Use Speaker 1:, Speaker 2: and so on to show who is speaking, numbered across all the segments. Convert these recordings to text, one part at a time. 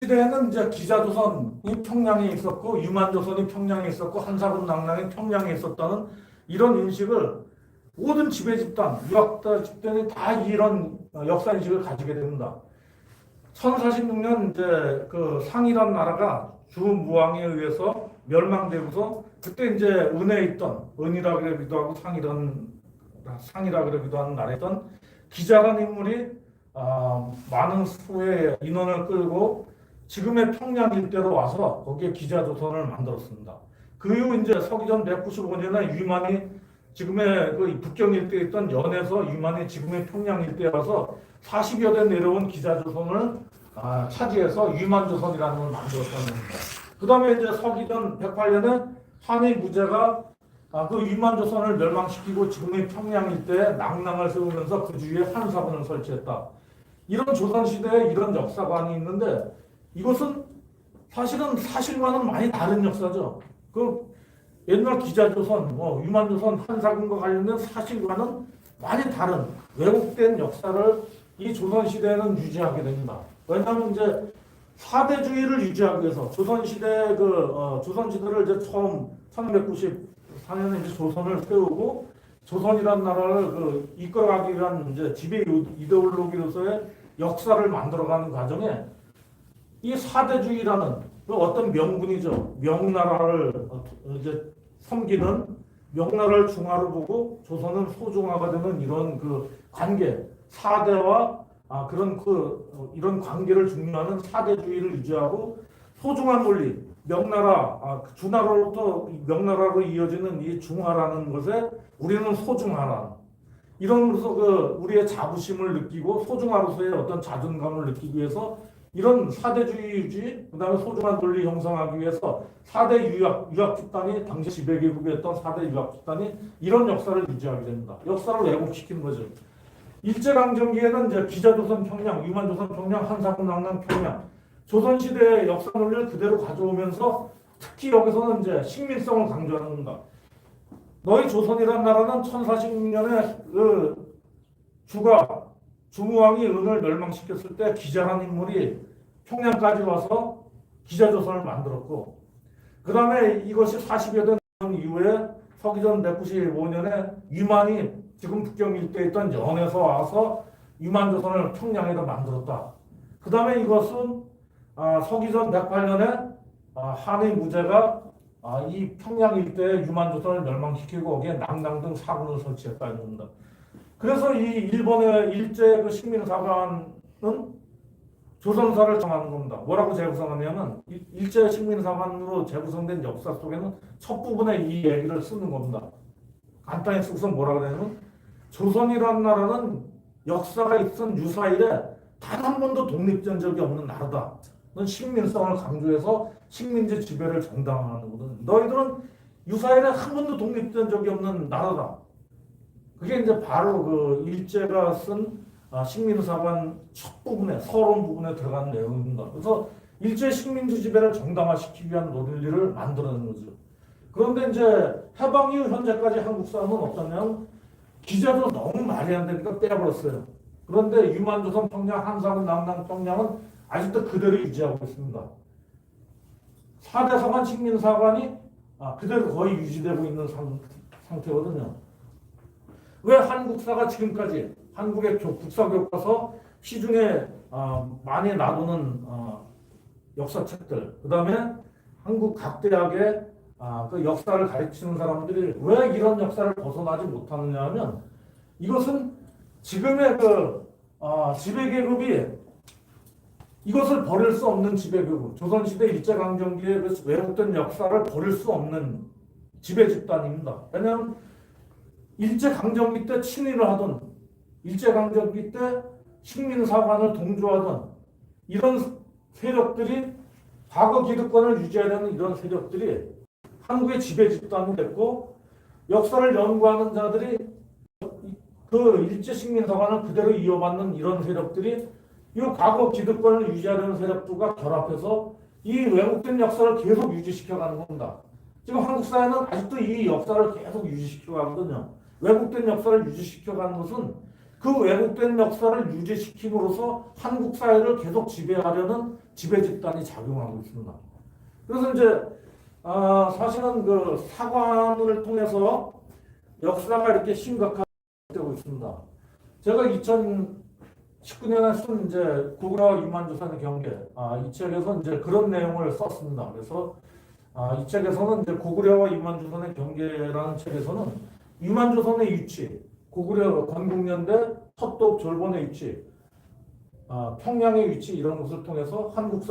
Speaker 1: 시대에는 이제 기자조선이 평양에 있었고 유만조선이 평양에 있었고 한사군 낙랑이 평양에 있었다는 이런 인식을 모든 지배 집단, 유학자 집단이 다 이런 역사 인식을 가지게 됩니다. 1046년 이제 그 상이란 나라가 주무왕에 의해서 멸망되고서 그때 이제 은에 있던 은이라 그러기도 하고 상이라 그러기도 하는 나라에 있던 기자라는 인물이 많은 수의 인원을 끌고 지금의 평양 일대로 와서 거기에 기자조선을 만들었습니다. 그 이후 이제 서기전 195년에 유만이 지금의 그 북경 일대에 있던 연에서 유만이 지금의 평양 일대에 와서 40여 대 내려온 기자조선을 차지해서 유만조선이라는 걸 만들었다는 겁니다. 그 다음에 이제 서기전 108년에 한의 무제가 그 유만조선을 멸망시키고 지금의 평양 일대에 낙랑을 세우면서 그 주위에 한사군을 설치했다. 이런 조선시대에 이런 역사관이 있는데 이것은 사실은 사실과는 많이 다른 역사죠. 그 옛날 기자조선, 유만조선, 한사군과 관련된 사실과는 많이 다른 왜곡된 역사를 이 조선시대에는 유지하게 됩니다. 왜냐하면 이제 사대주의를 유지하기 위해서 조선시대 조선시대를 이제 처음 1194년에 이제 조선을 세우고 조선이라는 나라를 이끌어가기 위한 이제 지배 이데올로기로서의 역사를 만들어가는 과정에 이 사대주의라는 그 어떤 명분이죠. 명나라를 이제 섬기는 명나라를 중화로 보고 조선은 소중화가 되는 이런 그 관계, 사대와 이런 관계를 중요하는 사대주의를 유지하고 소중한 논리, 명나라, 주나라로부터 명나라로 이어지는 이 중화라는 것에 우리는 소중하라. 이런으로서 우리의 자부심을 느끼고 소중하로서의 어떤 자존감을 느끼기 위해서 이런 사대주의 유지, 그 다음에 소중한 논리 형성하기 위해서 4대 유학 집단이 당시 지배계급이었던 4대 유학 집단이 이런 역사를 유지하게 됩니다. 역사를 왜곡시키는 거죠. 일제강점기에는 이제 기자조선 평양, 유만조선 평양, 한사군 낙랑 평양, 조선시대의 역사 논리를 그대로 가져오면서 특히 여기서는 이제 식민성을 강조하는 겁니다. 너희 조선이라는 나라는 1046년에 주무왕이 은을 멸망시켰을 때 기자라는 인물이 평양까지 와서 기자조선을 만들었고 그 다음에 이것이 40여 년 이후에 서기전 195년에 유만이 지금 북경 일대에 있던 연에서 와서 유만조선을 평양에다 만들었다. 그 다음에 이것은 서기전 108년에 한의 무제가 이 평양 일대에 유만조선을 멸망시키고 거기에 낙랑 등 사군을 설치했다는 겁니다. 그래서 이 일본의 일제 그 식민사관은 조선사를 정하는 겁니다. 뭐라고 재구성하냐면 일제 식민사관으로 재구성된 역사 속에는 첫 부분에 이 얘기를 쓰는 겁니다. 간단히 쓰고서 뭐라고 하냐면 조선이라는 나라는 역사가 있은 유사일에 단 한 번도 독립된 적이 없는 나라다. 넌 식민성을 강조해서 식민지 지배를 정당화하는 거거든. 너희들은 유사일에 한 번도 독립된 적이 없는 나라다. 그게 이제 바로 그 일제가 쓴 식민사관 첫 부분에 서론 부분에 들어가는 내용입니다. 그래서 일제 식민지 지배를 정당화시키기 위한 논리를 만들어낸 거죠. 그런데 이제 해방 이후 현재까지 한국 사람은 어떠냐면 기자도 너무 말이 안 되니까 빼버렸어요. 그런데 유만조선 평양, 한사군, 낙랑 평양은 아직도 그대로 유지하고 있습니다. 4대 사관 식민사관이 그대로 거의 유지되고 있는 상태거든요. 왜 한국사가 지금까지 한국의 국사교과서 시중에 많이 놔두는 역사책들, 그 다음에 한국 각 대학의 그 역사를 가르치는 사람들이 왜 이런 역사를 벗어나지 못하느냐 하면 이것은 지금의 지배계급이 이것을 버릴 수 없는 지배계급, 조선시대 일제강점기의 그 왜곡된 역사를 버릴 수 없는 지배집단입니다. 왜냐하면 일제강점기 때 친일을 하던 일제강점기 때 식민사관을 동조하던 이런 세력들이 과거 기득권을 유지하려는 이런 세력들이 한국의 지배집단이 됐고 역사를 연구하는 자들이 그 일제식민사관을 그대로 이어받는 이런 세력들이 이 과거 기득권을 유지하려는 세력들과 결합해서 이 왜곡된 역사를 계속 유지시켜가는 겁니다. 지금 한국 사회는 아직도 이 역사를 계속 유지시켜가거든요. 왜곡된 역사를 유지시켜가는 것은 그 왜곡된 역사를 유지시킴으로써 한국 사회를 계속 지배하려는 지배 집단이 작용하고 있습니다. 그래서 이제 사실은 그 사관을 통해서 역사가 이렇게 심각화되고 있습니다. 제가 2019년에 쓴 이제 고구려와 유만조선의 경계 이 책에서 이제 그런 내용을 썼습니다. 그래서 이 책에서는 이제 고구려와 유만조선의 경계라는 책에서는 유만조선의 위치, 고구려 건국년대 섭독 졸본의 위치, 평양의 위치 이런 것을 통해서 한국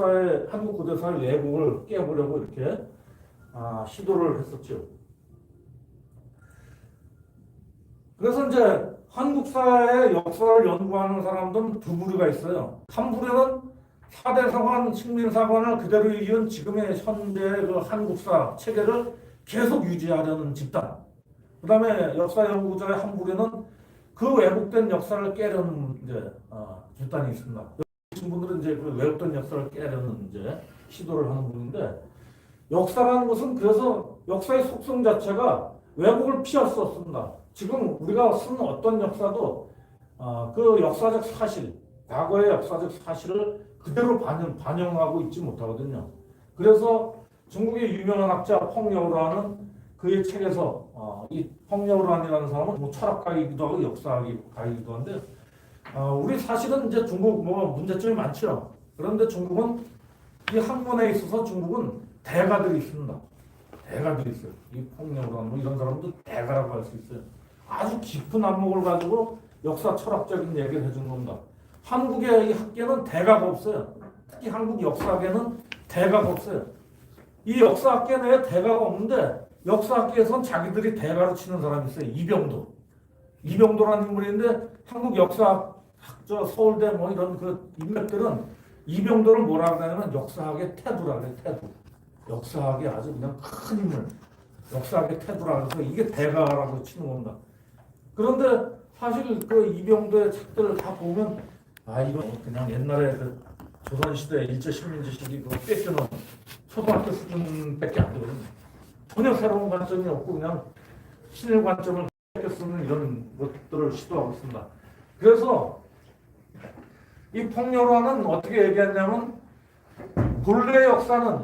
Speaker 1: 고대사의 왜곡을 깨보려고 이렇게 시도를 했었죠. 그래서 이제 한국사의 역사를 연구하는 사람들은 두 부류가 있어요. 한 부류는 사대사관, 식민사관을 그대로 이은 지금의 현대의 그 한국사 체계를 계속 유지하려는 집단. 그 다음에 역사 연구자의 한 부류는 그 왜곡된 역사를 깨려는 이제 집단이 있습니다. 여기 분들은 이제 그 왜곡된 역사를 깨려는 이제 시도를 하는 분인데, 역사라는 것은 그래서 역사의 속성 자체가 왜곡을 피할 수 없습니다. 지금 우리가 쓰는 어떤 역사도 그 역사적 사실, 과거의 역사적 사실을 그대로 반영하고 있지 못하거든요. 그래서 중국의 유명한 학자 펑여우라는 그의 책에서 이 펑여우란이라는 사람은 뭐 철학가이기도 하고 역사가이기도 한데 우리 사실은 이제 중국 뭐 문제점이 많죠. 그런데 중국은 이 학문에 있어서 중국은 대가들이 있습니다. 대가들이 있어요. 이 펑여우란 뭐 이런 사람도 대가라고 할 수 있어요. 아주 깊은 안목을 가지고 역사 철학적인 얘기를 해주는 겁니다. 한국의 이 학계는 대가가 없어요. 특히 한국 역사학계는 대가가 없어요. 이 역사학계 내에 대가가 없는데 역사학계에선 자기들이 대가로 치는 사람이 있어요. 이병도. 이병도라는 인물인데 한국 역사학 서울대 뭐 이런 그 인맥들은 이병도를 뭐라 그러냐면 역사학의 태두라 그래요. 태두. 역사학의 아주 그냥 큰 인물. 역사학의 태두라 그래서 이게 대가라고 치는 겁니다. 그런데 사실 그 이병도의 책들을 다 보면 이거 그냥 옛날에 그 조선시대 일제 식민지식이 그 뺏겨놓은 초등학교 수준밖에 안 되거든요. 전혀 새로운 관점이 없고 그냥 신의 관점을 뺏겨 쓰는 이런 것들을 시도하고 있습니다. 그래서 이 펑여우란은 어떻게 얘기했냐면 본래 역사는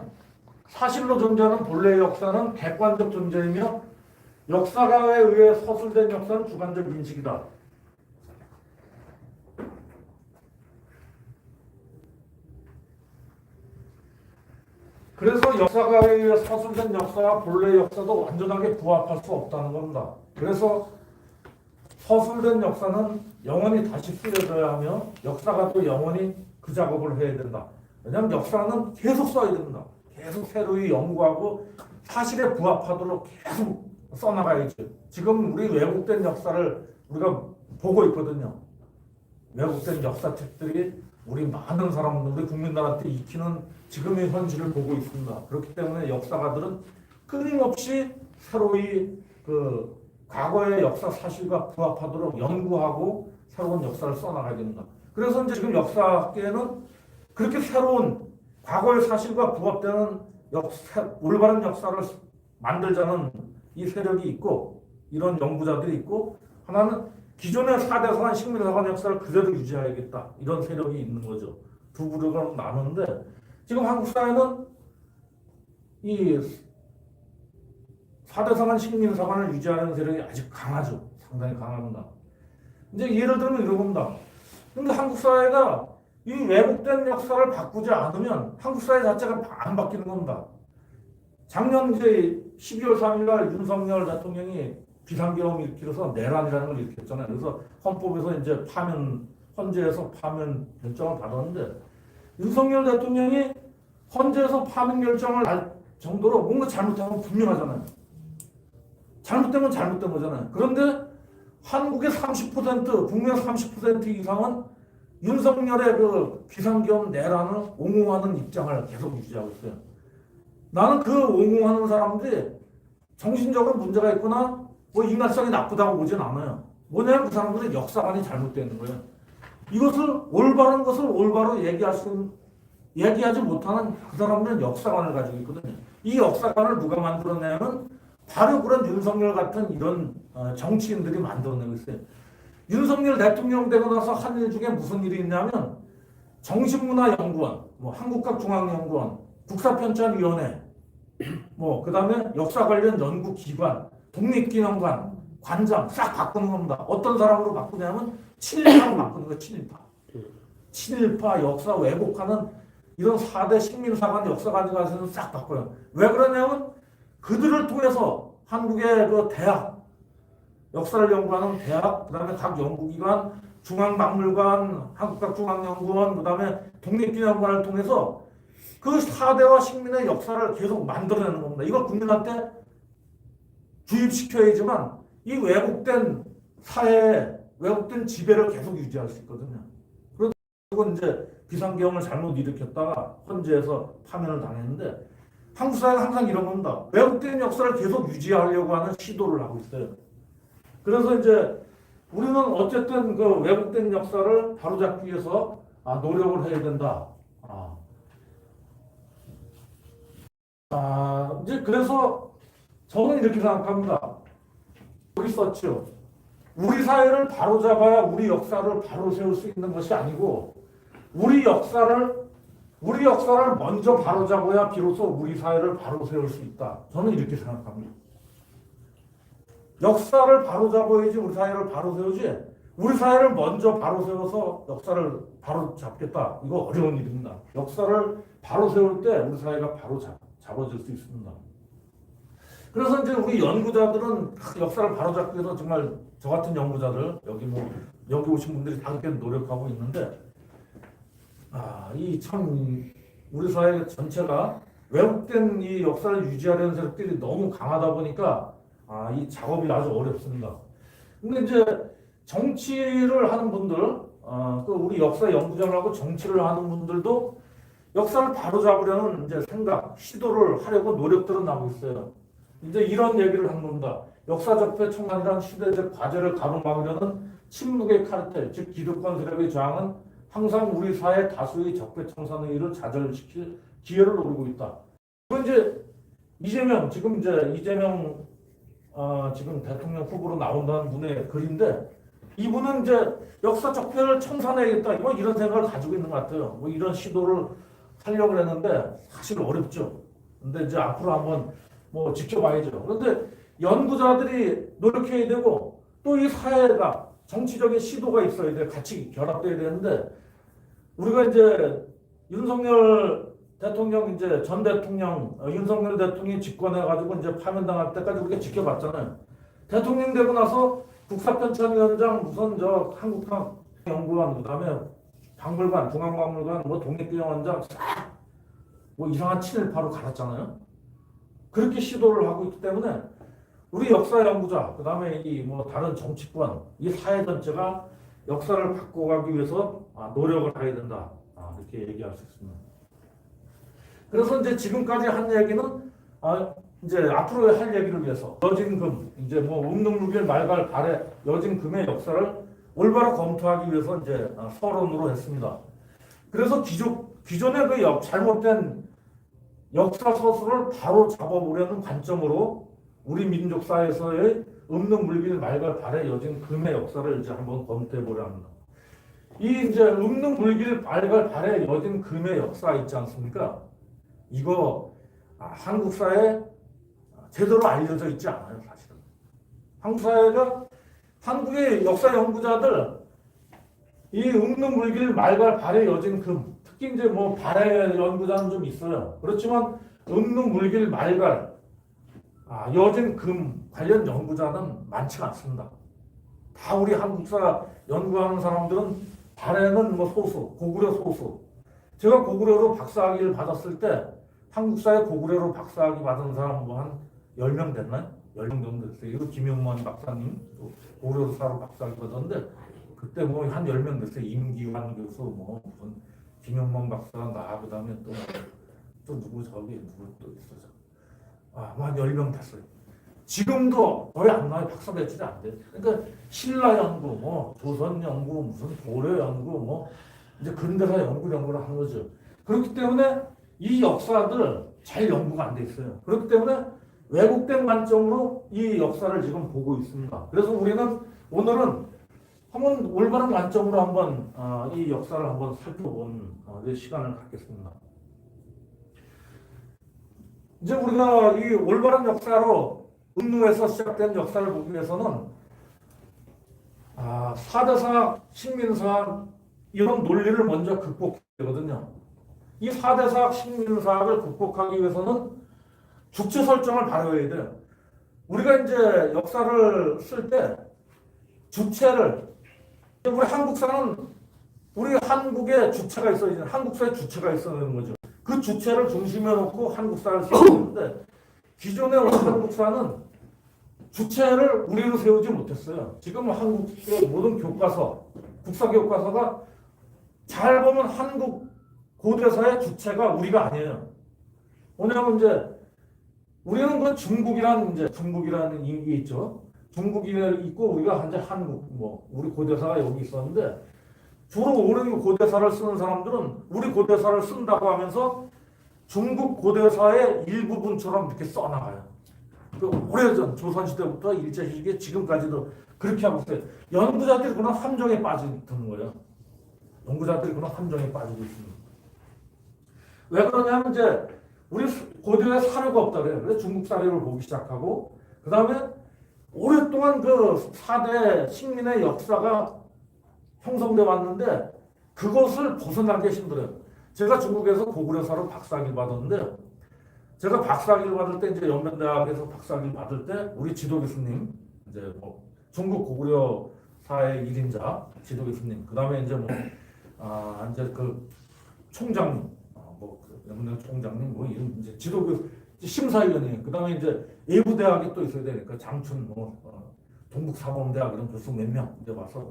Speaker 1: 사실로 존재하는 본래의 역사는 객관적 존재이며 역사가에 의해 서술된 역사는 주관적 인식이다. 그래서 역사가에 의해 서술된 역사와 본래의 역사도 완전하게 부합할 수 없다는 겁니다. 그래서 서술된 역사는 영원히 다시 쓰여져야 하며 역사가도 영원히 그 작업을 해야 된다. 왜냐하면 역사는 계속 써야 됩니다. 계속 새로이 연구하고 사실에 부합하도록 계속 써나가야죠. 지금 우리 왜곡된 역사를 우리가 보고 있거든요. 왜곡된 역사책들이 우리 많은 사람들, 우리 국민들한테 익히는 지금의 현실을 보고 있습니다. 그렇기 때문에 역사가들은 끊임없이 새로이 그 과거의 역사 사실과 부합하도록 연구하고 새로운 역사를 써나가야 됩니다. 그래서 이제 지금 역사계는 그렇게 새로운 과거의 사실과 부합되는 올바른 역사를 만들자는 이 세력이 있고 이런 연구자들이 있고, 하나는 기존의 사대사관 식민사관 역사를 그대로 유지해야겠다 이런 세력이 있는 거죠. 두 부류가 나누는데 지금 한국 사회는 이 사대사관 식민사관을 유지하는 세력이 아직 강하죠. 상당히 강합니다. 이제 예를 들면 이런 겁니다. 근데 한국 사회가 이 왜곡된 역사를 바꾸지 않으면 한국 사회 자체가 안 바뀌는 겁니다. 작년 이제 12월 3일 날 윤석열 대통령이 비상계엄을 일으켜서 내란이라는 걸 일으켰잖아요. 그래서 헌법에서 이제 헌재에서 파면 결정을 받았는데 윤석열 대통령이 헌재에서 파면 결정을 할 정도로 뭔가 잘못하면 분명하잖아요. 잘못된 건 잘못된 거잖아요. 그런데 한국의 30%, 국민의 30% 이상은 윤석열의 그 비상계엄 내란을 옹호하는 입장을 계속 유지하고 있어요. 나는 그 옹호하는 사람들이 정신적으로 문제가 있거나 뭐 인간성이 나쁘다고 보진 않아요. 뭐냐면 그 사람들은 역사관이 잘못되는 거예요. 이것을 올바른 것을 올바로 얘기하지 못하는 그 사람들은 역사관을 가지고 있거든요. 이 역사관을 누가 만들어내면 바로 그런 윤석열 같은 이런 정치인들이 만들어내고 있어요. 윤석열 대통령 되고 나서 한 일 중에 무슨 일이 있냐면 정신문화연구원, 뭐 한국학중앙연구원, 국사편찬위원회, 뭐 그다음에 역사 관련 연구기관, 독립기념관, 관장 싹 바꾸는 겁니다. 어떤 사람으로 바꾸냐면 친일파로 바꾸는 거예요. 친일파. 친일파 역사 왜곡하는 이런 4대 식민사관 역사가지고서 싹 바꿔요. 왜 그러냐면 그들을 통해서 한국의 그 대학, 역사를 연구하는 대학, 그다음에 각 연구기관, 중앙박물관, 한국학중앙연구원, 그다음에 독립기념관을 통해서 그 4대와 식민의 역사를 계속 만들어내는 겁니다. 이걸 국민한테 주입시켜야지만 이 왜곡된 사회에 왜곡된 지배를 계속 유지할 수 있거든요. 그리고 이제 비상경을 잘못 일으켰다가 헌재에서 파면을 당했는데 한국 사회는 항상 이런 겁니다. 왜곡된 역사를 계속 유지하려고 하는 시도를 하고 있어요. 그래서 이제 우리는 어쨌든 그 왜곡된 역사를 바로잡기 위해서 노력을 해야 된다. 이제 그래서 저는 이렇게 생각합니다. 여기 썼죠. 우리 사회를 바로잡아야 우리 역사를 바로 세울 수 있는 것이 아니고 우리 역사를 먼저 바로잡아야 비로소 우리 사회를 바로 세울 수 있다. 저는 이렇게 생각합니다. 역사를 바로잡아야지 우리 사회를 바로 세우지 우리 사회를 먼저 바로 세워서 역사를 바로 잡겠다. 이거 어려운 일입니다. 역사를 바로 세울 때 우리 사회가 바로 잡아질 수 있습니다. 그래서 이제 우리 연구자들은 역사를 바로잡기 위해서 정말 저 같은 연구자들 여기 오신 분들이 다 그렇게 노력하고 있는데 이 참 우리 사회 전체가 왜곡된 이 역사를 유지하려는 세력들이 너무 강하다 보니까 이 작업이 아주 어렵습니다. 근데 이제 정치를 하는 분들, 또 우리 역사 연구자를 하고 정치를 하는 분들도 역사를 바로잡으려는 이제 생각, 시도를 하려고 노력들은 나오고 있어요. 이제 이런 얘기를 한 겁니다. 역사 적폐 청산이란 시대적 과제를 가로막으려는 침묵의 카르텔, 즉 기득권 세력의 저항은 항상 우리 사회 다수의 적폐 청산의 일을 좌절시킬 기회를 노리고 있다. 그리고 이제 이재명 지금 대통령 후보로 나온다는 분의 글인데 이분은 이제 역사 적폐를 청산해야겠다 이런 생각을 가지고 있는 것 같아요. 뭐 이런 시도를 하려고 했는데 사실 어렵죠. 근데 이제 앞으로 한번 지켜봐야죠. 그런데 연구자들이 노력해야 되고 또 이 사회가 정치적인 시도가 있어야 돼. 같이 결합돼야 되는데 우리가 이제 윤석열 대통령 전 대통령 윤석열 대통령이 집권해가지고 이제 파면당할 때까지 우리가 지켜봤잖아요. 대통령 되고 나서 국사편찬위원장 무슨 한국학연구원 그다음에 박물관, 중앙박물관, 독립기념원장 싹 이상한 친일파로 갈았잖아요. 그렇게 시도를 하고 있기 때문에 우리 역사 연구자, 그다음에 다른 정치권, 이 사회 전체가 역사를 바꿔가기 위해서 노력을 해야 된다. 이렇게 얘기할 수 있습니다. 그래서 이제 지금까지 한 얘기는 이제 앞으로 할 얘기를 위해서 여진금, 음능무길 말갈 발해 여진금의 역사를 올바로 검토하기 위해서 이제 서론으로 했습니다. 그래서 기존의 그 잘못된 역사 서술을 바로 잡아보려는 관점으로 우리 민족사에서의 음능물길 말갈 발해 여진 금의 역사를 이제 한번 검토해 보려 합니다. 이 이제 음능물길 말갈 발해 여진 금의 역사 있지 않습니까? 이거 한국 사회에 제대로 알려져 있지 않아요, 사실은. 한국 사회가 한국의 역사 연구자들 이 음능물길 말갈 발해 여진 금 특히 이제 발해 연구자는 좀 있어요. 그렇지만 음능물길 말갈 여진 금 관련 연구자는 많지가 않습니다. 다 우리 한국사 연구하는 사람들은 발해는 소수, 고구려 소수. 제가 고구려로 박사학위를 받았을 때 한국사에 고구려로 박사학위 받은 사람 한 10명 됐나요? 10명 정도 됐어요. 이거 김용만 박사님 고구려사로 박사학위 받았는데 그때 한 10명 됐어요. 임기환 교수 무슨 김용만 박사 나 그다음에 또 누구 또 있어서 한 10명 됐어요. 지금도 거의 안 나와요. 박사 배출이 안 돼요. 그러니까 신라 연구, 조선 연구, 무슨 고려 연구, 이제 근대사 연구를 하는 거죠. 그렇기 때문에 이 역사들 잘 연구가 안 돼 있어요. 그렇기 때문에 왜곡된 관점으로 이 역사를 지금 보고 있습니다. 그래서 우리는 오늘은 한번 올바른 관점으로 한번 이 역사를 한번 살펴본 시간을 갖겠습니다. 이제 우리가 이 올바른 역사로 음루에서 시작된 역사를 보기 위해서는 4대사 식민사학 이런 논리를 먼저 극복해야 되거든요. 이 4대사학 식민사학을 극복하기 위해서는 주체 설정을 바로해야 돼요. 우리가 이제 역사를 쓸 때 주체를, 우리 한국사는 우리 한국의 주체가 있어야 되는, 한국사의 주체가 있어야 되는 거죠. 그 주체를 중심에 놓고 한국사를 써야 되는데 기존의 한국사는 주체를 우리로 세우지 못했어요. 지금 한국의 모든 교과서, 국사 교과서가 잘 보면 한국 고대사의 주체가 우리가 아니에요. 뭐냐면 이제 우리는 그 중국이라는 게 있죠. 중국이 있고 우리가 이제 한국, 우리 고대사가 여기 있었는데 주로 우리 고대사를 쓰는 사람들은 우리 고대사를 쓴다고 하면서 중국 고대사의 일부분처럼 이렇게 써나가요. 그 오래전 조선시대부터 일제시기에 지금까지도 그렇게 하고 있어요. 연구자들이 그런 함정에 빠지는 거예요. 연구자들이 그런 함정에 빠지고 있습니다. 왜 그러냐면 이제 우리 고대에 사료가 없다 그래요. 그래서 중국 사료를 보기 시작하고 그 다음에 오랫동안 그 4대 식민의 역사가 형성돼 왔는데 그것을 벗어나기 힘들어요. 제가 중국에서 고구려사로 박사학위를 받았는데 제가 박사학위를 받을 때 이제 연변대학에서 박사학위를 받을 때 우리 지도 교수님 이제 중국 고구려사의 1인자 지도 교수님 그다음에 이제 이제 그 총장님 연변대 총장님 이런 이제 지도 교수 심사위원이에요. 그다음에 이제 예부대학이 또 있어야 되니까 장춘 동북사범대학 이런 교수 몇 명 이제 와서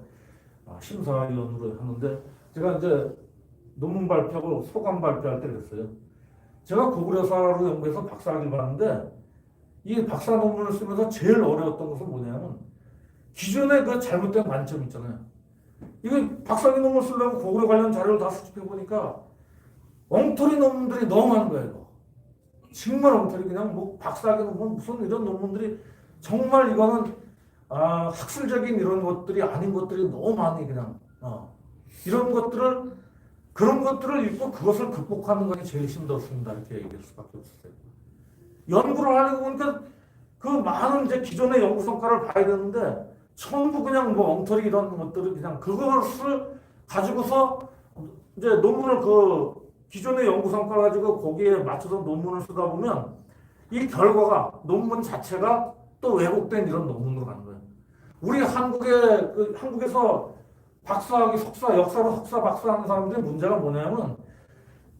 Speaker 1: 심사위원으로 하는데 제가 이제 논문 발표하고 소감 발표할 때 그랬어요. 제가 고구려사로 연구해서 박사학위를 받는데 이 박사 논문을 쓰면서 제일 어려웠던 것은 뭐냐면 기존의 그 잘못된 관점 있잖아요. 이거 박사학위 논문 쓰려고 고구려 관련 자료를 다 수집해 보니까 엉터리 논문들이 너무 많은 거예요. 정말 엉터리 그냥 박사학위 논문 무슨 이런 논문들이 정말 이거는 학술적인 이런 것들이 아닌 것들이 너무 많이 그냥 그런 것들을 읽고 그것을 극복하는 것이 제일 힘들었습니다. 이렇게 얘기할 수밖에 없었어요. 연구를 하려고 보니까 그 많은 이제 기존의 연구 성과를 봐야 되는데 전부 그냥 엉터리 이런 것들을 그냥 그것을 가지고서 이제 논문을 그 기존의 연구 성과를 가지고 거기에 맞춰서 논문을 쓰다 보면 이 결과가 논문 자체가 또 왜곡된 이런 논문으로 가는 거예요. 우리 한국에서 박사학위, 석사, 역사로 석사, 박사하는 사람들의 문제가 뭐냐면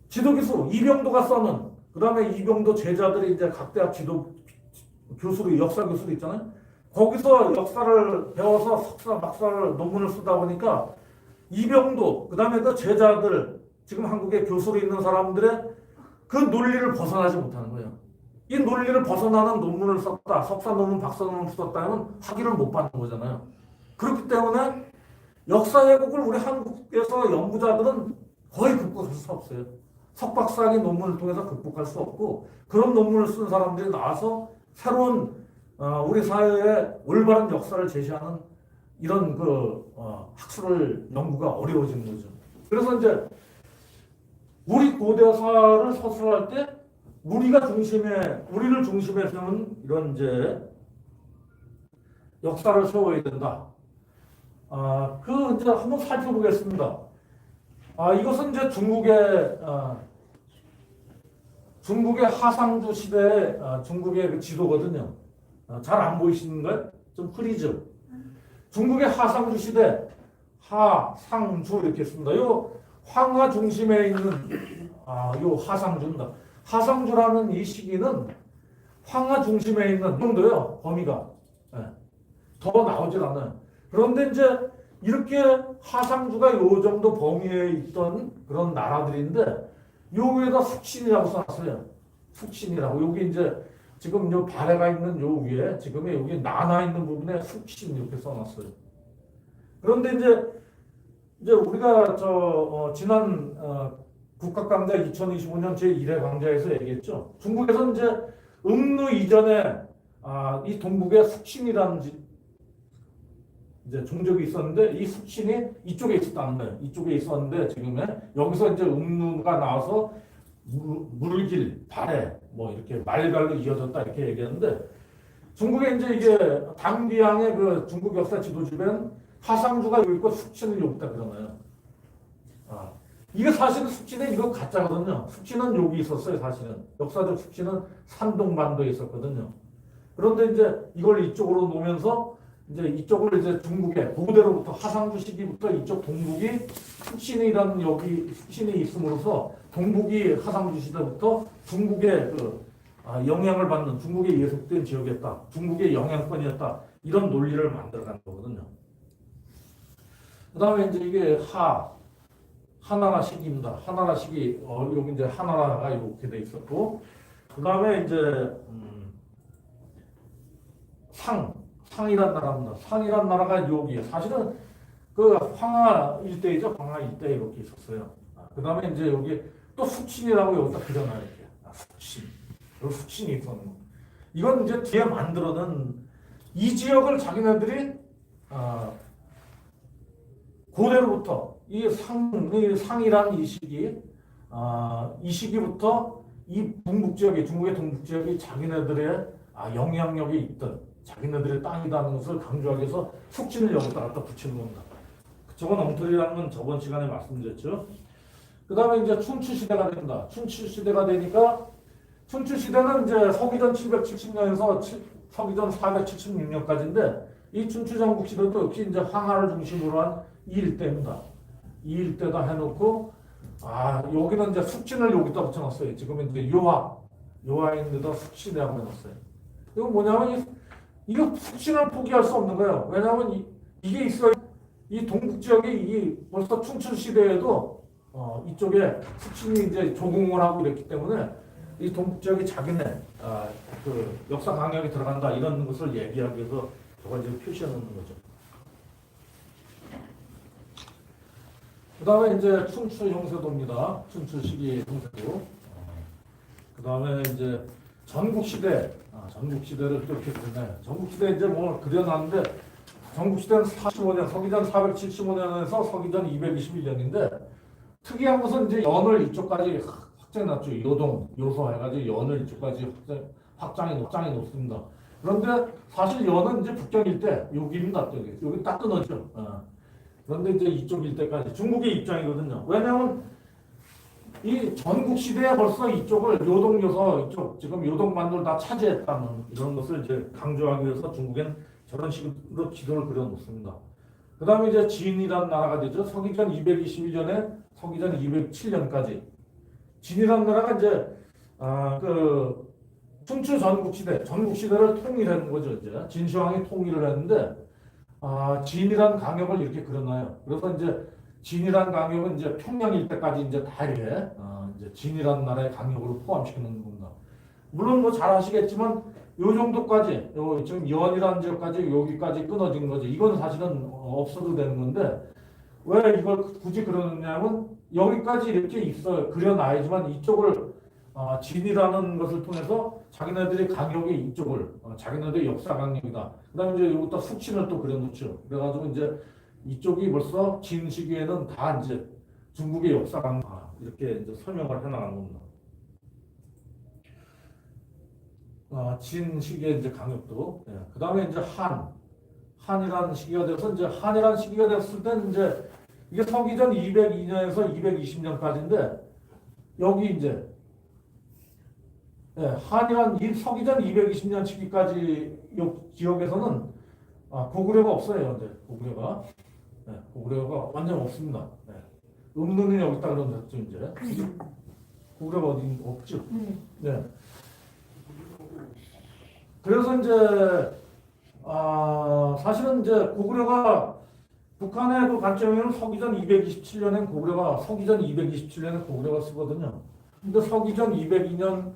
Speaker 1: 지도기수 이병도가 써는 그 다음에 이병도 제자들이 이제 각 대학 지도 교수로 역사 교수로 있잖아요. 거기서 역사를 배워서 석사, 박사를 논문을 쓰다 보니까 이병도 그 다음에 그 제자들 지금 한국에 교수로 있는 사람들의 그 논리를 벗어나지 못하는 거예요. 이 논리를 벗어나는 논문을 썼다, 석사 논문, 박사 논문을 썼다면 학위를 못 받는 거잖아요. 그렇기 때문에 역사 왜곡을 우리 한국에서 연구자들은 거의 극복할 수 없어요. 석박사학위 논문을 통해서 극복할 수 없고 그런 논문을 쓴 사람들이 나와서 새로운 우리 사회의 올바른 역사를 제시하는 이런 학술 연구가 어려워지는 거죠. 그래서 이제 우리 고대사를 서술할 때 우리를 중심에 세운 이런 이제 역사를 세워야 된다. 이제 한번 살펴보겠습니다. 이것은 이제 중국의 하상조 시대 중국의 그 지도거든요. 잘 안 보이시는가요? 좀 흐리죠? 중국의 하상조 시대 하상주 이렇게 씁니다. 요 황하 중심에 있는 요 하상주입니다. 하상주라는 이 시기는 황하 중심에 있는 정도요 범위가 더 나오질 않아요. 그런데 이제 이렇게 하상주가 요 정도 범위에 있던 그런 나라들인데 요 위에다 숙신이라고 써놨어요. 숙신이라고 여기 이제 지금 요 발해가 있는 요 위에 지금의 여기 나나 있는 부분에 숙신 이렇게 써놨어요. 그런데 이제 우리가 지난 국가강좌 2025년 제1회 강좌에서 얘기했죠. 중국에서는 이제 음루 이전에 이 동북에 숙신이라는 이제 종족이 있었는데 이 숙신이 이쪽에 있었다는 거예요. 이쪽에 있었는데 지금은 여기서 이제 음누가 나와서 물길, 발해 뭐 이렇게 말갈로 이어졌다 이렇게 얘기하는데 중국에 이제 이게 당비양의 그 중국 역사 지도집에는 하상주가 여기 있고 숙신은 여기 있다 그러나요. 이게 사실은 숙신은 이거 가짜거든요. 숙신은 여기 있었어요, 사실은. 역사적 숙신은 산동반도에 있었거든요. 그런데 이제 이걸 이쪽으로 놓으면서 이제 이쪽을 이제 중국에 고대로부터 하상주 시기부터 이쪽 동북이 숙신이라는 여기 숙신이 있음으로써 동북이 하상주 시대부터 중국의 그 영향을 받는 중국의 예속된 지역이었다. 중국의 영향권이었다. 이런 논리를 만들어간 거거든요. 그 다음에 이제 이게 하나라 시기입니다. 하나라 시기, 여기 이제 하나라가 이렇게 돼 있었고, 그 다음에 이제, 상이란 나라입니다. 상이란 나라가 여기에, 사실은 그 황하 일대이죠. 황하 일대에 이렇게 있었어요. 그 다음에 이제 여기 또 숙신이라고 여기다 그려놔요. 이렇게. 숙신. 여기 숙신이 있었는 거. 이건 이제 뒤에 만들어낸 이 지역을 자기네들이, 고대로부터 이 상이란 이 시기, 이 시기부터 이 동북 지역이 중국의 동북 지역이 자기네들의 영향력이 있던 자기네들의 땅이라는 것을 강조하기 위해서 숙진을 여기다 갖다 붙이는 겁니다. 저건 엉터리라는 건 저번 시간에 말씀드렸죠. 그 다음에 이제 춘추 시대가 됩니다. 춘추 시대가 되니까 춘추 시대는 이제 서기전 770년에서 서기전 476년까지인데 이 춘추 전국 시대도 역시 이제 황하를 중심으로 한 이 일대입니다. 이 일대다 해놓고 여기는 이제 숙진을 여기다 붙여놨어요. 지금 이제 요하인데다 숙신이라고 해놨어요. 이건 뭐냐면 이거 숙신을 포기할 수 없는 거예요. 왜냐하면 이게 있어요. 이 동북 지역이 이 벌써 춘추 시대에도 이쪽에 숙신이 이제 조공을 하고 이랬기 때문에 이 동북 지역이 자기네 그 역사 강역이 들어간다 이런 것을 얘기하기 위해서 저걸 지금 표시해 놓는 거죠. 그 다음에 이제 춘추 형세도입니다. 춘추 시기 형세도. 그 다음에 이제 전국시대. 전국시대를 또 이렇게 그려놔요. 전국시대 이제 뭐 그려놨는데, 전국시대는 45년, 서기전 475년에서 서기전 221년인데, 특이한 것은 이제 연을 이쪽까지 확장해놨죠. 요동, 요서 해가지고 연을 이쪽까지 확장해 놓습니다. 그런데 사실 연은 이제 북경 일대, 여기입니다. 여기 딱 끊어져. 그런데 이제 이쪽 일대까지 중국의 입장이거든요. 왜냐하면 이 전국 시대에 벌써 이쪽을 요동 요서 이쪽 지금 요동반도를 다 차지했다는 이런 것을 이제 강조하기 위해서 중국엔 저런 식으로 지도를 그려놓습니다. 그 다음에 이제 진이라는 나라가 되죠. 서기전 221년에 서기전 207년까지 진이라는 나라가 이제 그 춘추 전국 시대를 통일한 거죠. 이제 진시황이 통일을 했는데. 진이란 강역을 이렇게 그려놔요. 그래서 이제 진이란 강역은 이제 평양 일대까지 이제 다 이렇게 이제 진이란 나라의 강역으로 포함시키는 겁니다. 물론 뭐 잘 아시겠지만 요 정도까지 지금 연이라는 지역까지 여기까지 끊어진 거죠. 이건 사실은 없어도 되는 건데 왜 이걸 굳이 그러느냐면 여기까지 이렇게 있어요. 그려놔야지만 이쪽을 진이라는 것을 통해서 자기네들의 강역이 이쪽을 자기네들의 역사 강역이다. 그 다음에 이제 여기다 숙신을 또 그려놓죠. 그래가지고 이제 이쪽이 벌써 진 시기에는 다 이제 중국의 역사 강역 이렇게 이제 설명을 해나가는 겁니다. 진 시기의 이제 강역도. 그 다음에 이제 한이라는 시기가 돼서 이제 한이라는 시기가 됐을 때는 이제 이게 서기전 202년에서 220년까지인데 여기 이제 한이란 서기전 220년 시기까지 이 지역에서는 고구려가 없어요. 이제 고구려가 완전 없습니다. 음누는 여기 있다 그러면 됐죠. 이제 고구려가 어디 없죠. 네. 그래서 이제 사실은 이제 고구려가 북한의 그 관점에는 서기전 227년엔 고구려가 쓰거든요. 근데 서기전 202년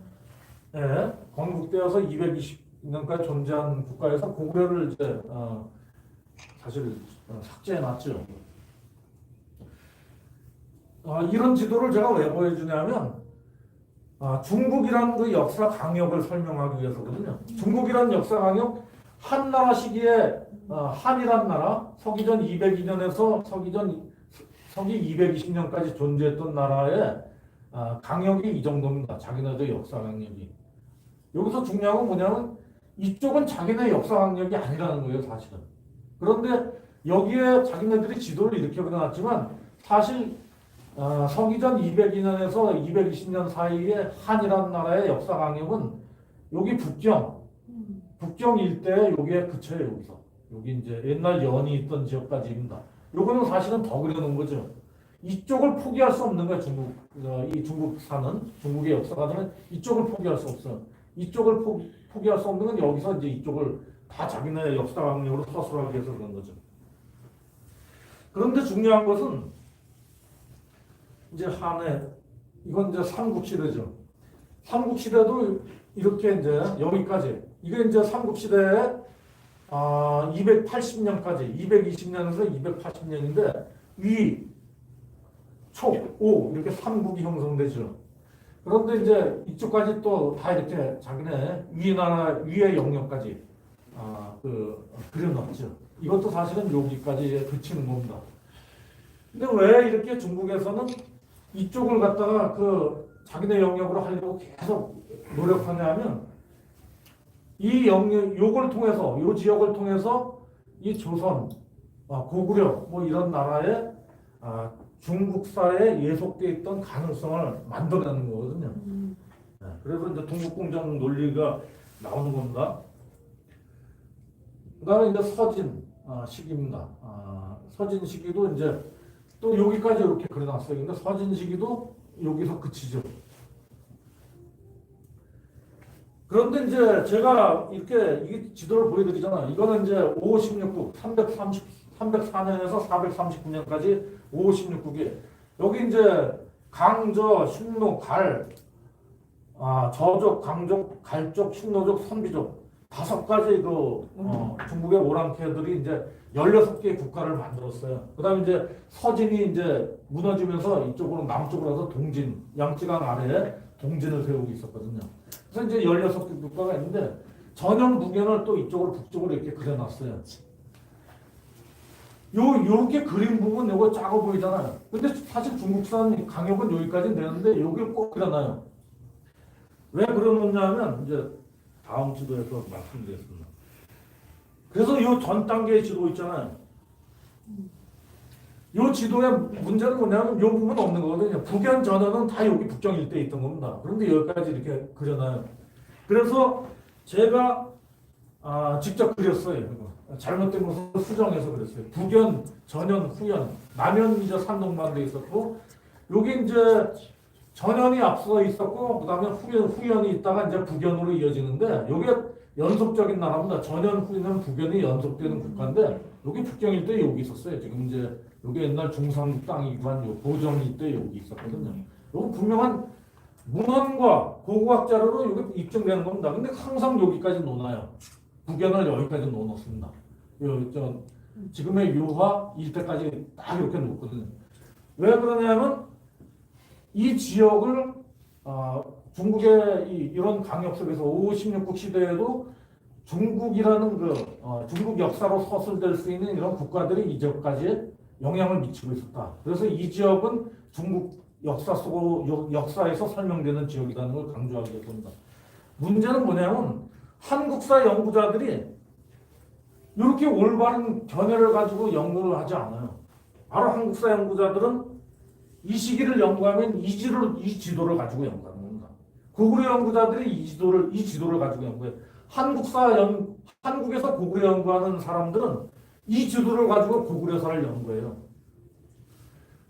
Speaker 1: 건국되어서 220년까지 존재한 국가에서 고구려를 이제 사실 삭제해놨죠. 이런 지도를 제가 왜 보여주냐면 중국이라는 그 역사 강역을 설명하기 위해서거든요. 중국이라는 역사 강역 한나라 시기에 한이란 나라, 서기전 202년에서 서기 220년까지 존재했던 나라의 강역이 이 정도입니다. 자기네들 역사 강역이. 여기서 중요한 건 뭐냐면 이쪽은 자기네 역사 강역이 아니라는 거예요, 사실은. 그런데 여기에 자기네들이 지도를 이렇게 그려놨지만 사실 서기전 202년에서 220년 사이에 한이란 나라의 역사 강역은 여기 북경 일대에 여기에 그쳐요, 여기서. 여기 이제 옛날 연이 있던 지역까지입니다. 요거는 사실은 더 그려놓은 거죠. 이쪽을 포기할 수 없는 거예요, 이 중국의 역사가는 이쪽을 포기할 수 없어요. 이쪽을 포기할 수 없는 건 여기서 이제 이쪽을 다 자기네 역사 강력으로 서술하기 위해서 그런 거죠. 그런데 중요한 것은 이제 이건 이제 삼국시대죠. 삼국시대도 이렇게 이제 여기까지 이게 이제 삼국시대에 280년까지 220년에서 280년인데 위, 촉, 오 이렇게 삼국이 형성되죠. 그런데 이제 이쪽까지 또 다 이렇게 자기네 위의 영역까지 그려놨죠. 이것도 사실은 여기까지 그치는 겁니다. 근데 왜 이렇게 중국에서는 이쪽을 갖다가 자기네 영역으로 하려고 계속 노력하냐면 이 요걸 통해서 요 지역을 통해서 이 조선, 고구려 뭐 이런 나라의 중국사에 예속돼 있던 가능성을 만들어내는 거거든요. 네, 그래서 이제 동국공정 논리가 나오는 겁니다. 그다음에 이제 서진 시기입니다. 서진 시기도 이제 또 여기까지 이렇게 그려놨어요. 근데 서진 시기도 여기서 그치죠. 그런데 이제 제가 이렇게 이 지도를 보여드리잖아요. 이거는 이제 5516국 304년에서 439년까지 5516국이 여기 이제 강저, 흉노, 갈, 저족, 강족, 갈족, 흉노족, 선비족 5가지 중국의 오랑캐들이 이제 16개의 국가를 만들었어요. 그 다음에 이제 서진이 이제 무너지면서 이쪽으로 남쪽으로 가서 동진, 양쯔강 아래에 동진을 세우고 있었거든요. 그래서 이제 16개 국가가 있는데 전형 북연을 또 이쪽으로 북쪽으로 이렇게 그려놨어요. 요렇게 그린 부분 요거 작아 보이잖아요. 근데 사실 중국산 강역은 여기까지 되는데 여기를 꼭 그려놔요. 왜 그려놓냐면 이제 다음 지도에서 말씀드리겠습니다. 그래서 요 전 단계의 지도 있잖아요. 요 지도의 문제는 뭐냐면 요 부분 없는 거거든요. 북연 전원은 다 여기 북경 일대에 있던 겁니다. 그런데 여기까지 이렇게 그려놔요. 그래서 제가 직접 그렸어요. 이거. 잘못된 것을 수정해서 그랬어요. 북연, 전연, 후연, 남연 이제 산동반도에 있었고 여기 이제 전연이 앞서 있었고 그다음에 후연이 있다가 이제 북연으로 이어지는데 여기 연속적인 나라입니다. 전연, 후연, 북연이 연속되는 국가인데 여기 북경 일대 여기 있었어요. 지금 이제 여기 옛날 중상국 땅이기만 요 고정이 때 여기 있었거든요. 요거 분명한 문헌과 고고학 자료로 여기 입증되는 겁니다. 근데 항상 여기까지 놓나요. 북연을 여기까지 놓습니다. 지금의 유화 일대까지 딱 이렇게 놓거든요. 왜 그러냐면 이 지역을 중국의 이런 강역 속에서 56국 시대에도 중국이라는 중국 역사로 서술될 수 있는 이런 국가들이 이 지역까지 영향을 미치고 있었다. 그래서 이 지역은 중국 역사에서 설명되는 지역이라는 걸 강조하게 됩니다. 문제는 뭐냐면 한국사 연구자들이 이렇게 올바른 견해를 가지고 연구를 하지 않아요. 바로 한국사 연구자들은 이 시기를 연구하면 이 지도를 가지고 연구하는 겁니다. 고구려 연구자들이 이 지도를 가지고 연구해요. 한국에서 고구려 연구하는 사람들은 이 지도를 가지고 고구려사를 연구해요.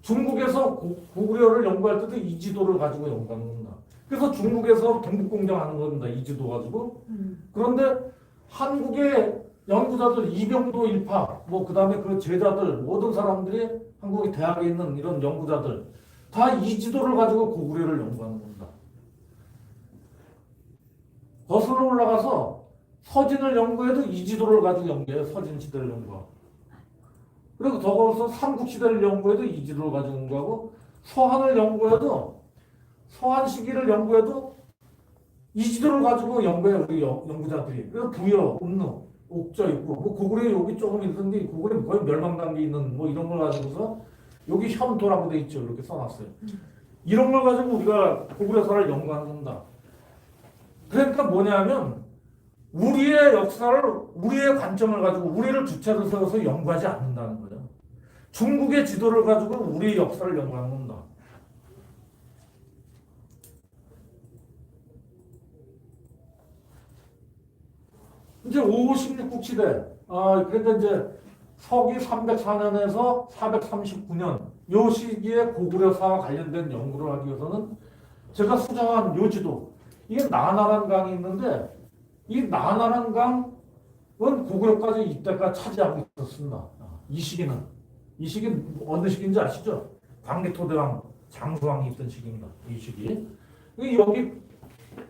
Speaker 1: 중국에서 고구려를 연구할 때도 이 지도를 가지고 연구하는 겁니다. 그래서 중국에서 동국공정하는 겁니다. 이 지도 가지고. 그런데 한국의 연구자들 이병도 일파, 그 다음에 그 제자들 모든 사람들이 한국의 대학에 있는 이런 연구자들 다 이 지도를 가지고 고구려를 연구하는 겁니다. 거슬러 올라가서 서진을 연구해도 이 지도를 가지고 연구해요. 서진 시대를 연구하고. 그리고 더 가서 삼국 시대를 연구해도 이 지도를 가지고 연구하고 서한을 연구해도 서한 시기를 연구해도 이 지도를 가지고 연구해요. 우리 연구자들이. 그래서 부여, 음루 옥저 있고, 뭐 고구려 여기 조금 있는데 고구려 거의 멸망 단계에 있는 뭐 이런 걸 가지고서 여기 현도라고 돼 있죠. 이렇게 써놨어요. 이런 걸 가지고 우리가 고구려사를 연구하는 겁니다. 그러니까 뭐냐면 우리의 역사를 우리의 관점을 가지고 우리를 주체로 세워서 연구하지 않는다는 거예요. 중국의 지도를 가지고 우리의 역사를 연구하는 겁니다. 이제 5, 16국 시대, 그러니까 이제 서기 304년에서 439년 요 시기에 고구려사와 관련된 연구를 하기 위해서는 제가 수정한 요 지도, 이게 나나란 강이 있는데 이 나나란 강은 고구려까지 이때가 차지하고 있었습니다. 이 시기는 어느 시기인지 아시죠? 광개토대왕 장수왕이 있던 시기입니다. 이 시기. 여기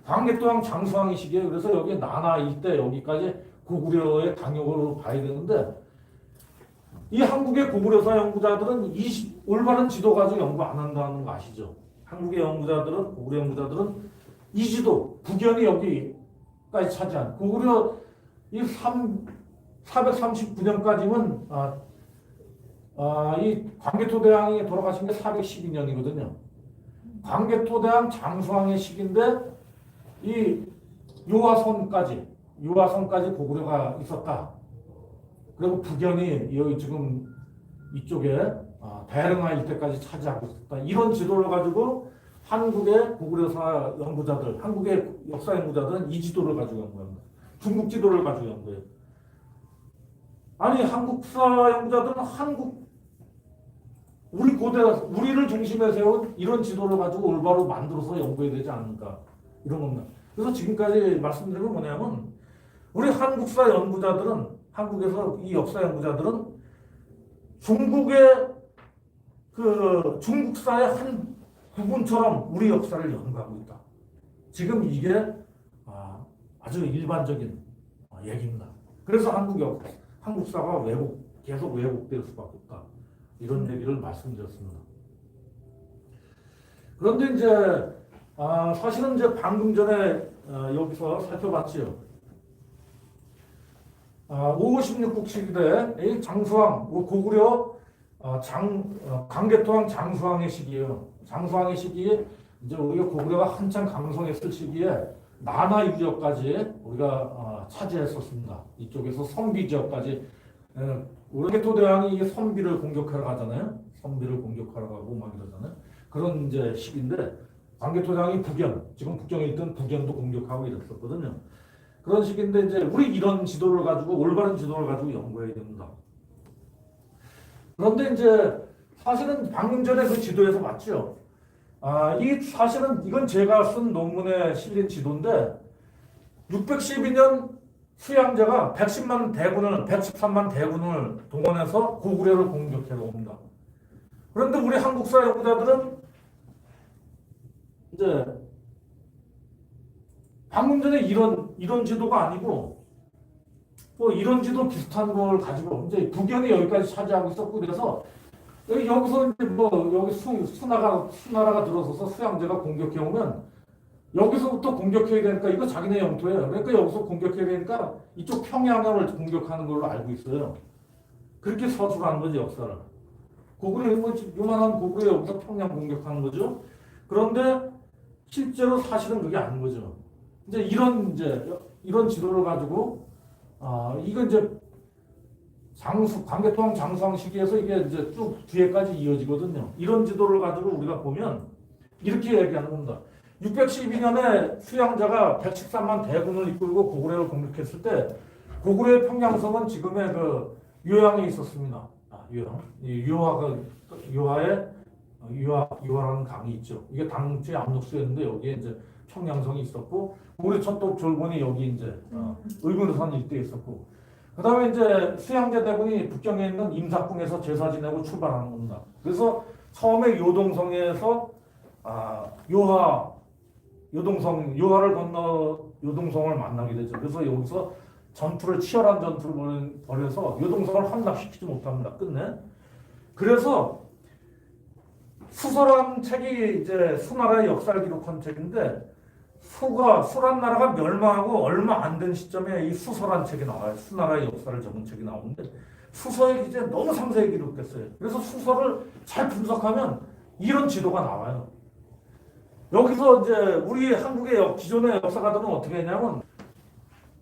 Speaker 1: 광개토왕 장수왕의 시기예요. 그래서 여기 나나 이때 여기까지 고구려의 강역으로 봐야 되는데 이 한국의 고구려사 연구자들은 올바른 지도 가지고 연구 안 한다는 거 아시죠? 한국의 연구자들은 고구려 연구자들은 이 지도 북연이 여기까지 차지한 고구려 이 439년까지는 이 광개토대왕이 돌아가신 게 412년이거든요. 광개토대왕 장수왕의 시기인데 이 유화선까지 고구려가 있었다. 그리고 북연이 여기 지금 이쪽에 대릉하 일대까지 차지하고 있었다. 이런 지도를 가지고 한국의 고구려사 연구자들, 한국의 역사 연구자들은 이 지도를 가지고 연구합니다. 중국 지도를 가지고 연구해요. 아니 한국사 연구자들은 우리를 중심에 세운 이런 지도를 가지고 올바로 만들어서 연구해야 되지 않는가 이런 겁니다. 그래서 지금까지 말씀드린 건 뭐냐면 우리 한국사 연구자들은 한국에서 이 역사 연구자들은 중국의 중국사의 한 부분처럼 우리 역사를 연구하고 있다. 지금 이게 아주 일반적인 얘기입니다. 그래서 한국사가 계속 왜곡될 수밖에 없다. 이런 얘기를 말씀드렸습니다. 그런데 이제 사실은 이제 방금 전에 여기서 살펴봤지요. 5, 16국 시기대 장수왕, 고구려 광개토왕 장수왕의 시기예요. 장수왕의 시기에 이제 우리가 고구려가 한창 강성했을 시기에 나나 유적까지 우리가 차지했었습니다. 이쪽에서 선비 지역까지 광개토대왕이 선비를 공격하러 가잖아요. 선비를 공격하러 가고 막 이러잖아요. 그런 이제 시기인데 광개토대왕이 지금 북경에 있던 북연도 공격하고 이랬었거든요. 그런 식인데 이제 우리 이런 지도를 가지고 올바른 지도를 가지고 연구해야 됩니다. 그런데 이제 사실은 방금 전에 그 지도에서 봤죠. 사실은 이건 제가 쓴 논문에 실린 지도인데 612년 수양제가 113만 대군을 동원해서 고구려를 공격해 옵니다. 그런데 우리 한국사 연구자들은 이제 방금 전에 이런 지도가 아니고 뭐 이런 지도 비슷한 걸 가지고 이제 북연이 여기까지 차지하고 있었고 그래서 여기서 이제 여기 수나라가 들어서서 수양제가 공격해 오면 여기서부터 공격해야 되니까 이거 자기네 영토예요. 그러니까 여기서 공격해야 되니까 이쪽 평양을 공격하는 걸로 알고 있어요. 그렇게 서술하는 거지 역사를. 고구려 요만한 고구려 여기서 평양 공격하는 거죠. 그런데 실제로 사실은 그게 아닌 거죠. 이제 이런 지도를 가지고 이건 이제 광개토왕 장수왕 시기에서 이게 이제 쭉 뒤에까지 이어지거든요. 이런 지도를 가지고 우리가 보면 이렇게 얘기하는 겁니다. 612년에 수양자가 113만 대군을 이끌고 고구려를 공격했을 때 고구려의 평양성은 지금의 그 요양에 있었습니다. 유화라는 강이 있죠. 이게 당시 압록수였는데 여기에 이제 평양성이 있었고 고구려 첫독 졸본이 여기 이제 의군산 일대에 있었고 그 다음에 이제 수양제 대군이 북경에 있는 임사궁에서 제사 지내고 출발하는 겁니다. 그래서 처음에 요동성에서 요화를 건너 요동성을 만나게 되죠. 그래서 여기서 치열한 전투를 벌여서 요동성을 함락시키지 못합니다. 끝내. 그래서 수서라는 책이 이제 수나라의 역사를 기록한 책인데 수란 나라가 멸망하고 얼마 안 된 시점에 이 수서란 책이 나와요. 수나라의 역사를 적은 책이 나오는데 수서의 기재 너무 상세히 기록됐어요. 그래서 수서를 잘 분석하면 이런 지도가 나와요. 여기서 이제 우리 한국의 기존의 역사가들은 어떻게 했냐면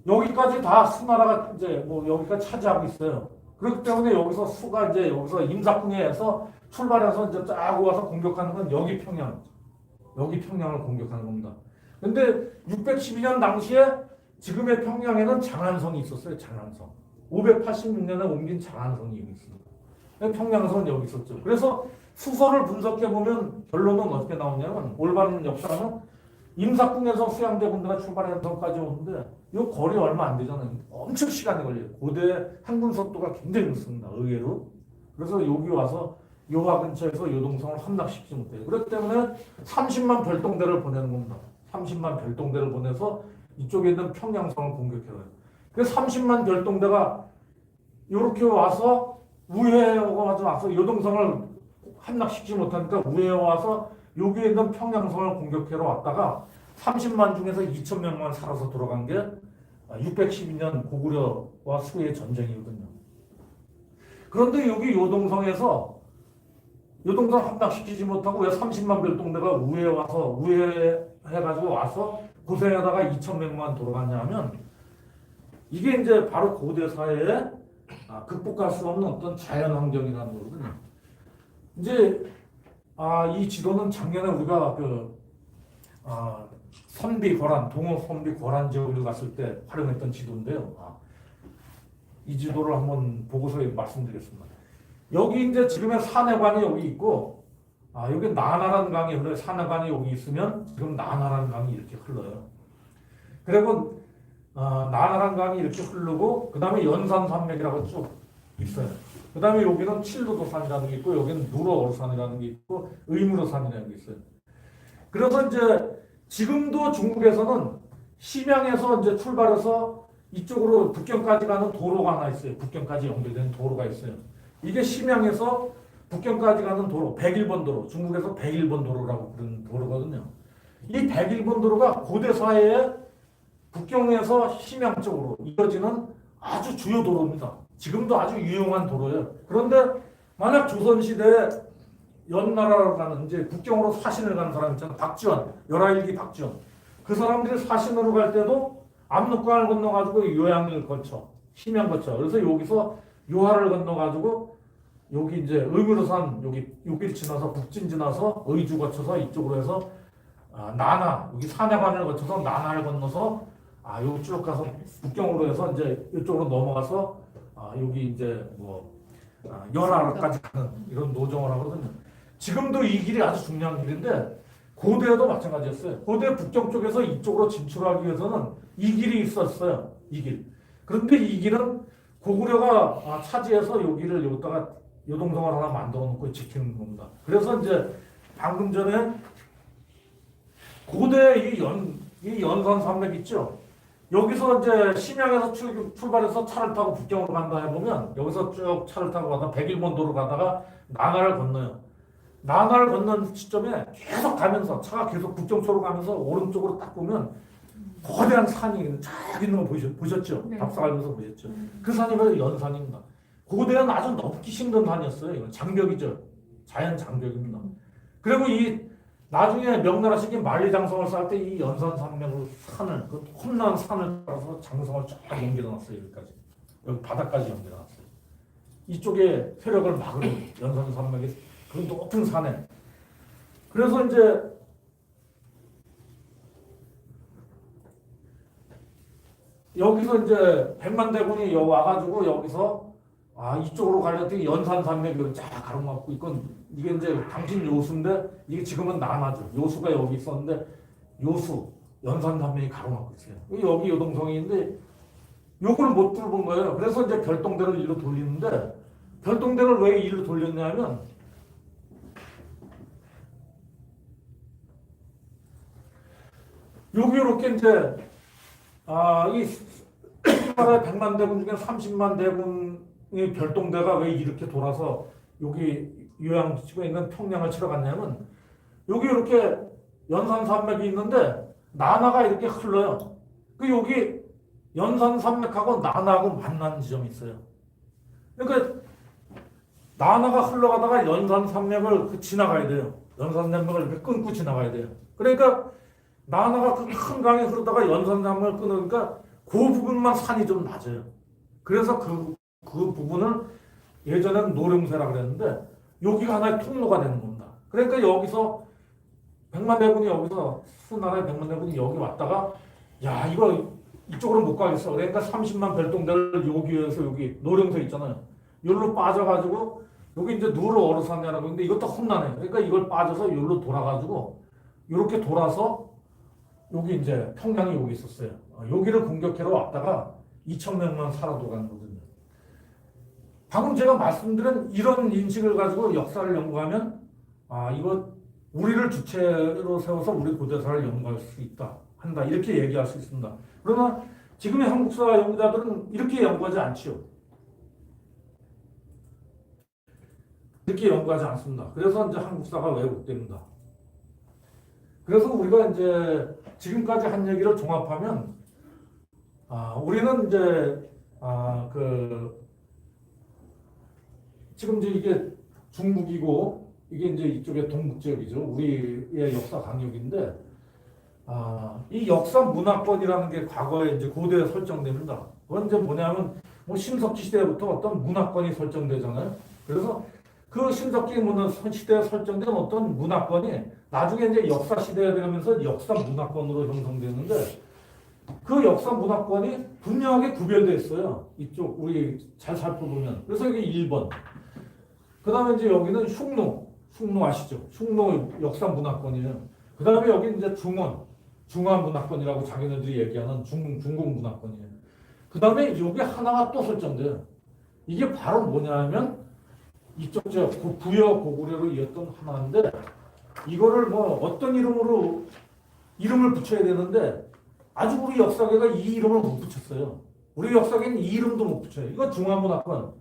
Speaker 1: 여기까지 다 수나라가 이제 뭐 여기까지 차지하고 있어요. 그렇기 때문에 여기서 수가 이제 여기서 임사궁에서 출발해서 이제 쫙 와서 공격하는 건 여기 평양을 공격하는 겁니다. 근데 612년 당시에 지금의 평양에는 장안성이 있었어요. 장안성. 586년에 옮긴 장안성이 여기 있습니다. 평양성은 여기 있었죠. 그래서 수서를 분석해 보면 결론은 어떻게 나오냐면 올바른 역사는 임사궁에서 수양대 군대가 출발해서까지 오는데 이 거리 얼마 안 되잖아요. 엄청 시간이 걸려요. 고대 항군 속도가 굉장히 늦습니다. 의외로. 그래서 여기 와서 요하 근처에서 요동성을 함락시키지 못해요. 그렇기 때문에 30만 별동대를 보내는 겁니다. 30만 별동대를 보내서 이쪽에 있는 평양성을 공격해요. 그래서 30만 별동대가 이렇게 와서 우회에 와서 요동성을 함락시키지 못하니까 우회에 와서 여기에 있는 평양성을 공격하러 왔다가 30만 중에서 2,000명만 살아서 돌아간 게 612년 고구려와 수의 전쟁이거든요. 그런데 여기 요동성에서 요동성 함락시키지 못하고 왜 30만 별동대가 우회해가지고 와서 고생하다가 2,000명만 돌아갔냐 하면 이게 이제 바로 고대 사회에 극복할 수 없는 어떤 자연 환경이라는 거거든요. 이제 이 지도는 작년에 우리가 선비 고란, 동호 선비 고란 지역을 갔을 때 활용했던 지도인데요. 이 지도를 한번 보고서 말씀드리겠습니다. 여기 이제 지금의 산해관이 여기 있고, 여기 나나라는 강이 흘러요. 산해관이 여기 있으면 지금 나나라는 강이 이렇게 흘러요. 그리고 나나라는 강이 이렇게 흐르고, 그 다음에 연산산맥이라고 쭉 있어요. 그 다음에 여기는 칠루도산이라는 게 있고, 여기는 누르오르산이라는 게 있고, 의무르산이라는 게 있어요. 그래서 이제 지금도 중국에서는 심양에서 이제 출발해서 이쪽으로 북경까지 가는 도로가 하나 있어요. 북경까지 연결되는 도로가 있어요. 이게 심양에서 북경까지 가는 도로, 101번 도로, 중국에서 101번 도로라고 부르는 도로거든요. 이 101번 도로가 고대 사회에 북경에서 심양 쪽으로 이어지는 아주 주요 도로입니다. 지금도 아주 유용한 도로예요. 그런데 만약 조선시대에 연나라로 가는 이제 국경으로 사신을 가는 사람 있잖아요. 박지원, 열하일기 박지원. 그 사람들이 사신으로 갈 때도 압록강을 건너가지고 요양을 거쳐, 심양 거쳐. 그래서 여기서 요하를 건너가지고 여기 이제 의무르산 여기를 지나서 북진 지나서 의주 거쳐서 이쪽으로 해서 나나 여기 산해관을 거쳐서 나나를 건너서 여기 쭉 가서 북경으로 해서 이제 이쪽으로 넘어가서 여기 이제 열하까지 가는 이런 노정을 하거든요. 지금도 이 길이 아주 중요한 길인데 고대에도 마찬가지였어요. 고대 북경 쪽에서 이쪽으로 진출하기 위해서는 이 길이 있었어요. 이 길. 그런데 이 길은 고구려가 차지해서 여기다가 요동성을 하나 만들어 놓고 지키는 겁니다. 그래서 이제 방금 전에 고대 이 연산 산맥 있죠. 여기서 이제 심양에서 출발해서 차를 타고 북경으로 간다 해보면 여기서 쭉 차를 타고 가다가 101번 도로 가다가 나나를 건너요. 나나를 건넌 시점에 계속 가면서 차가 계속 북경 쪽으로 가면서 오른쪽으로 딱 보면 거대한 산이 쫙 있는 거 보셨죠?
Speaker 2: 네.
Speaker 1: 답사하면서 보셨죠? 그 산이 바로 연산입니다. 고대는 아주 넘기 힘든 산이었어요. 이건 장벽이죠. 자연 장벽입니다. 그리고 나중에 명나라 시기 만리장성을 쌓을 때 이 연산산맥으로 그 험난 산을 따라서 장성을 쫙 연결해놨어요. 여기까지. 여기 바닥까지 연결해놨어요. 이쪽에 세력을 막으려 연산산맥이 그 높은 산에. 그래서 이제 여기서 이제 백만대군이 와가지고 여기서 이쪽으로 가려더니 연산산맥을 쫙 가로막고 이게 이제 당신 요수인데 이게 지금은 남하죠. 요수가 여기 있었는데 요수 연산산맥이 가로막고 있어요. 여기 요동성이 있는데 요걸 못 뚫은 거예요. 그래서 이제 별동대를 일로 돌리는데 별동대를 왜 일로 돌렸냐면 여기 이렇게 이제 이 나라의 100만 대군 중에 30만 대군의 별동대가 왜 이렇게 돌아서 여기 요양지구에 있는 평양을 치러 갔냐면 여기 이렇게 연산산맥이 있는데 나나가 이렇게 흘러요. 그 여기 연산산맥하고 나나하고 만나는 지점이 있어요. 그러니까 나나가 흘러가다가 연산산맥을 지나가야 돼요. 연산산맥을 이렇게 끊고 지나가야 돼요. 그러니까 나나가 그 큰 강에 흐르다가 연산산맥을 끊으니까 그 부분만 산이 좀 낮아요. 그래서 그 부분을 예전에는 노령새라 그랬는데 여기가 하나의 통로가 되는 겁니다. 그러니까 여기서 백만대군이 여기서 수나라의 백만대군이 여기 왔다가 야 이거 이쪽으로 못 가겠어. 그러니까 30만 별동대를 여기에서 여기 노령새 있잖아요. 여기로 빠져가지고 여기 이제 누르 어르산이라고 하는데 이것도 험난해요. 그러니까 이걸 빠져서 여기로 돌아가지고 이렇게 돌아서 여기 이제 평양이 여기 있었어요. 여기를 공격하러 왔다가 2,000명만 살아 돌아간 거거든요. 방금 제가 말씀드린 이런 인식을 가지고 역사를 연구하면 이거 우리를 주체로 세워서 우리 고대사를 연구할 수 있다 한다 이렇게 얘기할 수 있습니다. 그러나 지금의 한국사 연구자들은 이렇게 연구하지 않지요. 이렇게 연구하지 않습니다. 그래서 이제 한국사가 왜곡됩니다. 그래서 우리가 이제 지금까지 한 얘기를 종합하면 우리는 이제 지금 이제 이게 중국이고 이게 이제 이쪽에 동북 지역이죠. 우리의 역사 강역인데 이 역사 문화권이라는 게 과거에 이제 고대에 설정됩니다. 그건 이제 뭐냐면 뭐 신석기 시대부터 어떤 문화권이 설정되잖아요. 그래서 그 신석기 시대에 설정된 어떤 문화권이 나중에 이제 역사 시대에 되면서 역사 문화권으로 형성되는데 그 역사 문화권이 분명하게 구별되어 있어요. 이쪽 우리 잘 살펴보면. 그래서 여기 1번. 그 다음에 이제 여기는 흉노 아시죠? 흉노 역사 문화권이에요. 그 다음에 여기 이제 중화 문화권이라고 자기네들이 얘기하는 중국 문화권이에요. 그 다음에 여기 하나가 또 설정돼요. 이게 바로 뭐냐면 이쪽 부여 고구려로 이었던 하나인데 이거를 뭐 어떤 이름을 붙여야 되는데 아직 우리 역사계가 이 이름을 못 붙였어요. 우리 역사계는 이 이름도 못 붙여요. 이거 중화문화권,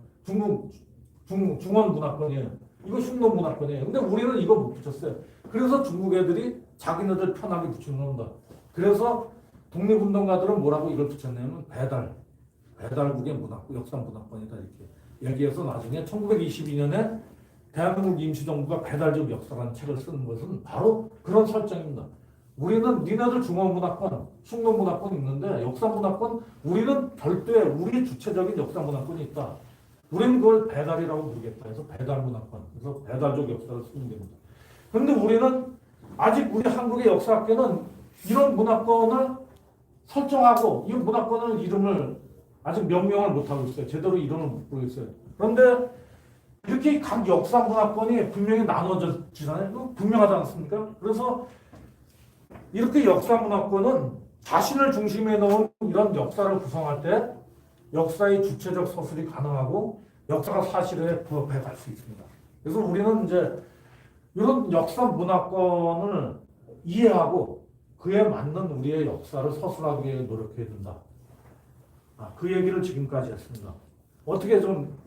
Speaker 1: 중원문화권이에요. 이거 흉노문화권이에요. 근데 우리는 이거 못 붙였어요. 그래서 중국 애들이 자기네들 편하게 붙이는 겁니다. 그래서 독립운동가들은 뭐라고 이걸 붙였냐면 배달국의 역사 문화권이다 이렇게 얘기해서 나중에 1922년에 대한민국 임시정부가 배달적 역사라는 책을 쓰는 것은 바로 그런 설정입니다. 우리는 니네들 중원문화권, 흉노문화권 있는데 역사문화권 우리는 별도의 우리 주체적인 역사문화권이 있다. 우리는 그걸 배달이라고 부르겠다 해서 배달문화권, 그래서 배달적 역사를 쓰는 겁니다. 그런데 우리는 아직 우리 한국의 역사학계는 이런 문화권을 설정하고 이 문화권을 이름을 아직 명명을 못하고 있어요. 제대로 이름을 못 부르고 있어요. 그런데 이렇게 각 역사 문화권이 분명히 나눠졌잖아요. 분명하지 않습니까? 그래서 이렇게 역사 문화권은 자신을 중심에 놓은 이런 역사를 구성할 때 역사의 주체적 서술이 가능하고 역사가 사실에 부합해 갈 수 있습니다. 그래서 우리는 이제 이런 역사 문화권을 이해하고 그에 맞는 우리의 역사를 서술하기 위해 노력해야 된다. 그 얘기를 지금까지 했습니다. 어떻게 좀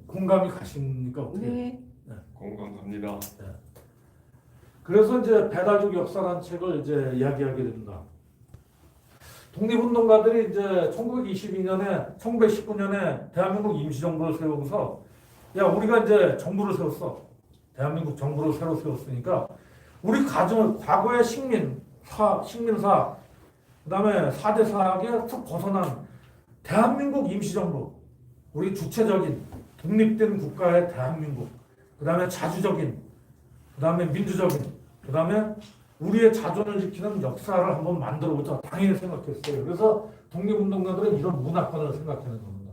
Speaker 1: 공감이 가십니까? 어떻게?
Speaker 2: 네.
Speaker 1: 네.
Speaker 3: 공감 갑니다.
Speaker 1: 네. 그래서 이제 배달적 역사라는 책을 이제 이야기하게 됩니다. 독립운동가들이 이제 1919년에 대한민국 임시정부를 세우고서 우리가 이제 정부를 세웠어. 대한민국 정부를 새로 세웠으니까 우리 과거의 식민사 그다음에 4대 사학에 툭 벗어난 대한민국 임시정부 우리 주체적인 독립된 국가의 대한민국 그다음에 자주적인 그다음에 민주적인 그다음에 우리의 자존을 지키는 역사를 한번 만들어보자 당연히 생각했어요. 그래서 독립운동가들은 이런 문화권을 생각하는 겁니다.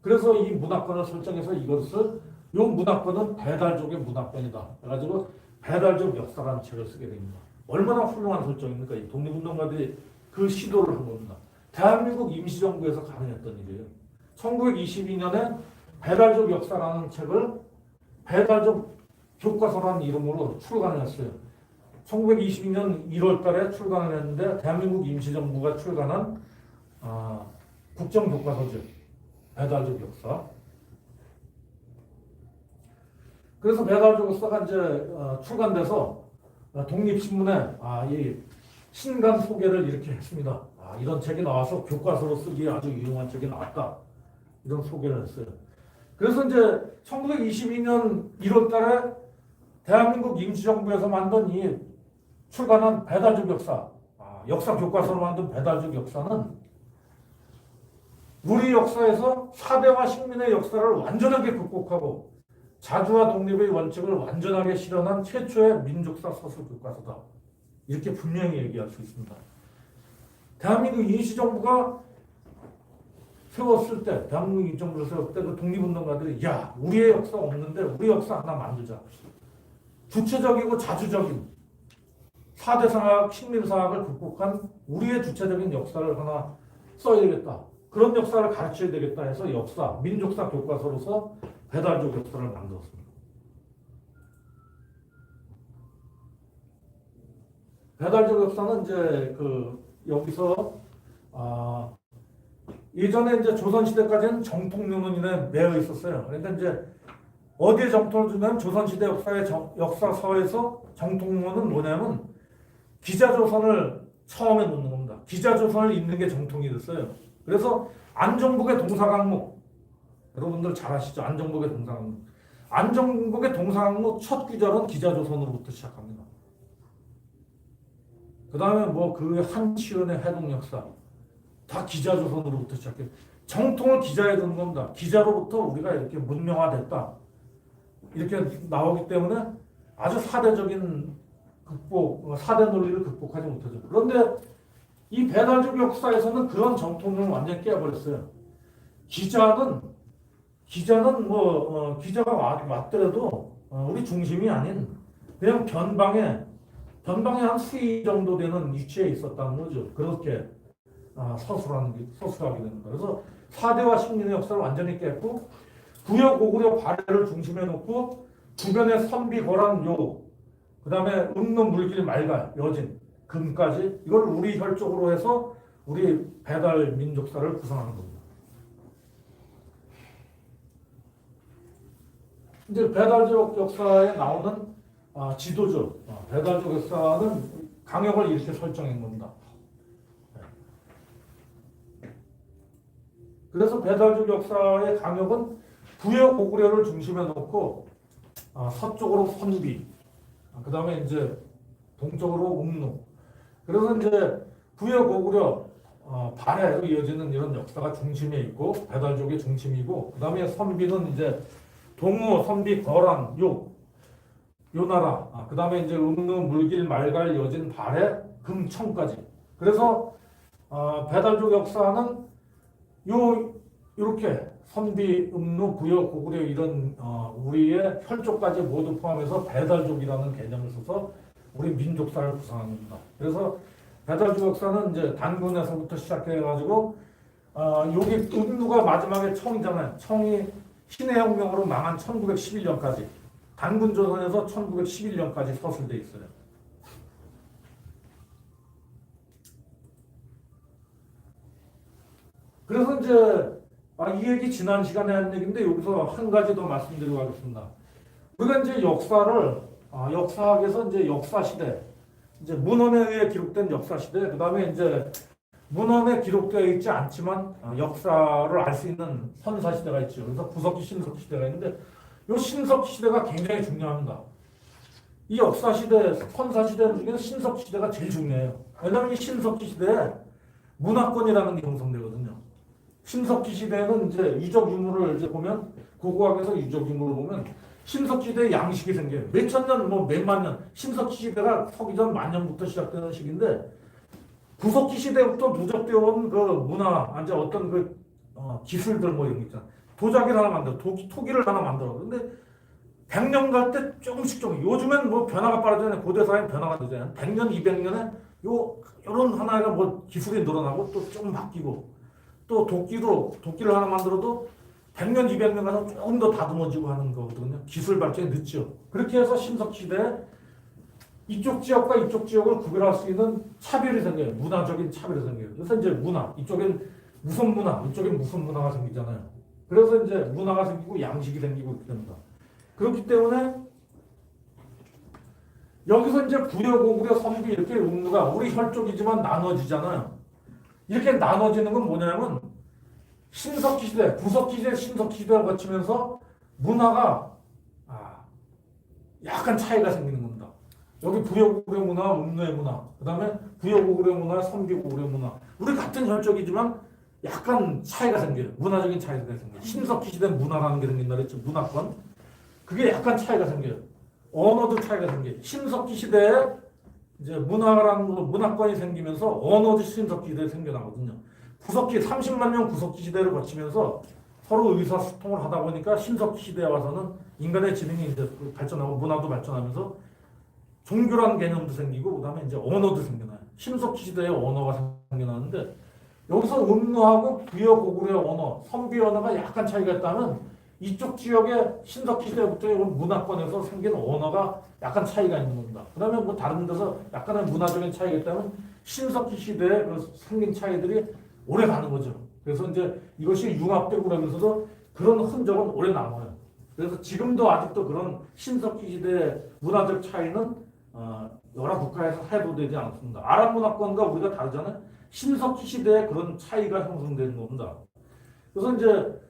Speaker 1: 그래서 이 문화권을 설정해서 이 문화권은 배달족의 문화권이다. 그래가지고 배달적 역사라는 책을 쓰게 됩니다. 얼마나 훌륭한 설정입니까? 이 독립운동가들이 그 시도를 한 겁니다. 대한민국 임시정부에서 가능했던 일이에요. 1922년에 배달적 역사라는 책을 배달적 교과서라는 이름으로 출간을 했어요. 1922년 1월 달에 출간을 했는데 대한민국 임시정부가 출간한 국정교과서죠. 배달적 역사. 그래서 배달적 역사가 이제 출간돼서 독립신문에 이 신간 소개를 이렇게 했습니다. 이런 책이 나와서 교과서로 쓰기에 아주 유용한 책이 나왔다. 이런 소개를 했어요. 그래서 이제 1922년 1월 달에 대한민국 임시정부에서 만든 이 출간한 배달적 역사, 역사 교과서로 만든 배달적 역사는 우리 역사에서 사대와 식민의 역사를 완전하게 극복하고 자주와 독립의 원칙을 완전하게 실현한 최초의 민족사 서술 교과서다. 이렇게 분명히 얘기할 수 있습니다. 대한민국 임시정부가 세웠을 때, 대한민국 임시정부를 세웠을 때 그 독립운동가들이 야, 우리의 역사 없는데 우리 역사 하나 만들자. 주체적이고 자주적인 4대 상학, 식민사학을 극복한 우리의 주체적인 역사를 하나 써야 되겠다. 그런 역사를 가르쳐야 되겠다 해서 역사, 민족사 교과서로서 배달적 역사를 만들었습니다. 배달적 역사는 이제 여기서 예전에 이제 조선시대까지는 정통론에 매여 있었어요. 그러니까 이제 어디에 정통을 주면 조선시대 역사서에서 정통론은 뭐냐면 기자조선을 처음에 놓는 겁니다. 기자조선을 읽는 게 정통이 됐어요. 그래서 안정복의 동사강목, 여러분들 잘 아시죠? 안정복의 동사강목. 안정복의 동사강목 첫 귀절은 기자조선으로부터 시작합니다. 그 다음에 그 한시은의 해동역사 다 기자조선으로부터 시작해요. 정통을 기자에 두는 겁니다. 기자로부터 우리가 이렇게 문명화됐다. 이렇게 나오기 때문에 아주 사대적인 사대 논리를 극복하지 못하죠. 그런데 이 배달적 역사에서는 그런 정통을 완전히 깨버렸어요. 기자가 왔더라도 우리 중심이 아닌 그냥 변방에 한 수위 정도 되는 위치에 있었다는 거죠. 그렇게 서술하게 됩니다. 그래서 사대와 식민의 역사를 완전히 깼고 부여 고구려 발해를 중심에 놓고 주변에 선비 거란 그 다음에 음로 물길 말갈 여진 금까지 이걸 우리 혈족으로 해서 우리 배달 민족사를 구성하는 겁니다. 이제 배달적 역사에 나오는 지도죠. 배달적 역사는 강역을 이렇게 설정한 겁니다. 그래서 배달적 역사의 강역은 부여 고구려를 중심에 놓고 서쪽으로 선비, 그 다음에 이제 동쪽으로 음루. 그래서 이제 부여 고구려 발해로 이어지는 이런 역사가 중심에 있고 배달족의 중심이고 그 다음에 선비는 이제 동우, 선비, 거란, 요 나라. 그 다음에 이제 음루, 물길, 말갈, 여진, 발해, 금, 청까지. 그래서 배달족 역사는 요렇게 선비, 음루, 부여, 고구려 이런 우리의 혈족까지 모두 포함해서 배달족이라는 개념을 써서 우리 민족사를 구성합니다. 그래서 배달족 역사는 이제 단군에서부터 시작해가지고 여기 음루가 마지막에 청이잖아요. 청이 신해혁명으로 망한 1911년까지 단군조선에서 1911년까지 서술돼 있어요. 그래서 이제 이 얘기 지난 시간에 한 얘기인데 여기서 한 가지 더 말씀드리고 가겠습니다. 우리가 이제 역사학에서 이제 역사시대, 이제 문헌에 의해 기록된 역사시대, 그 다음에 이제 문헌에 기록되어 있지 않지만 역사를 알 수 있는 선사시대가 있죠. 그래서 구석기, 신석기 시대가 있는데 이 신석기 시대가 굉장히 중요합니다. 이 역사시대, 선사시대 중에서 신석기 시대가 제일 중요해요. 왜냐하면 이 신석기 시대에 문화권이라는 게 형성되거든요. 신석기 시대는 이제 유적 유물을 이제 보면 고고학에서 유적 유물을 보면 신석기 시대에 양식이 생겨요. 몇천 년, 몇만 년. 신석기 시대가 서기 전 만년부터 시작되는 시기인데 구석기 시대부터 누적되어 온 그 문화, 이제 어떤 기술들 이런 거 있잖아. 도자기를 하나 만들어, 토기를 하나 만들어. 근데 100년 갈 때 조금씩. 요즘엔 변화가 빠르잖아요. 고대사회는 변화가 되잖아요. 100년, 200년에 요런 하나가 기술이 늘어나고 또 조금 바뀌고 또 도끼를 하나 만들어도 100년, 200년 가서 조금 더 다듬어지고 하는 거거든요. 기술 발전이 늦죠. 그렇게 해서 신석기 시대에 이쪽 지역과 이쪽 지역을 구별할 수 있는 차별이 생겨요. 문화적인 차별이 생겨요. 그래서 이제 문화, 이쪽엔 무슨 문화, 이쪽엔 무슨 문화가 생기잖아요. 그래서 이제 문화가 생기고 양식이 생기고 이렇게 됩니다. 그렇기 때문에 여기서 이제 부여, 고구려, 선비 이렇게 음루가 우리 혈족이지만 나눠지잖아요. 이렇게 나눠지는 건 뭐냐면 신석기 시대, 구석기 시대, 신석기 시대를 거치면서 문화가 약간 차이가 생기는 겁니다. 여기 부여고구려 문화, 음루의 문화, 그 다음에 부여고구려 문화, 선비고구려 문화. 우리 같은 혈족이지만 약간 차이가 생겨요. 문화적인 차이가 생겨요. 신석기 시대 문화라는 게 생긴다 그랬죠. 문화권. 그게 약간 차이가 생겨요. 언어도 차이가 생겨요. 신석기 시대에 이제 문화권이 생기면서 언어도 신석기 시대에 생겨나거든요. 구석기 30만 년 구석기 시대를 거치면서 서로 의사소통을 하다 보니까 신석기 시대에 와서는 인간의 지능이 이제 발전하고 문화도 발전하면서 종교라는 개념도 생기고 그다음에 이제 언어도 생겨나요. 신석기 시대에 언어가 생겨나는데 여기서 음루하고 부여 고구려 언어, 선비 언어가 약간 차이가 있다면 이쪽 지역의 신석기 시대부터 문화권에서 생긴 언어가 약간 차이가 있는 겁니다. 그다음에 뭐 다른 데서 약간의 문화적인 차이가 있다면 신석기 시대에 그 생긴 차이들이 오래 가는 거죠. 그래서 이제 이것이 융합되고 그러면서도 그런 흔적은 오래 남아요. 그래서 지금도 아직도 그런 신석기 시대의 문화적 차이는 여러 국가에서 해소되지 않습니다. 아랍 문화권과 우리가 다르잖아요. 신석기 시대에 그런 차이가 형성되는 겁니다. 그래서 이제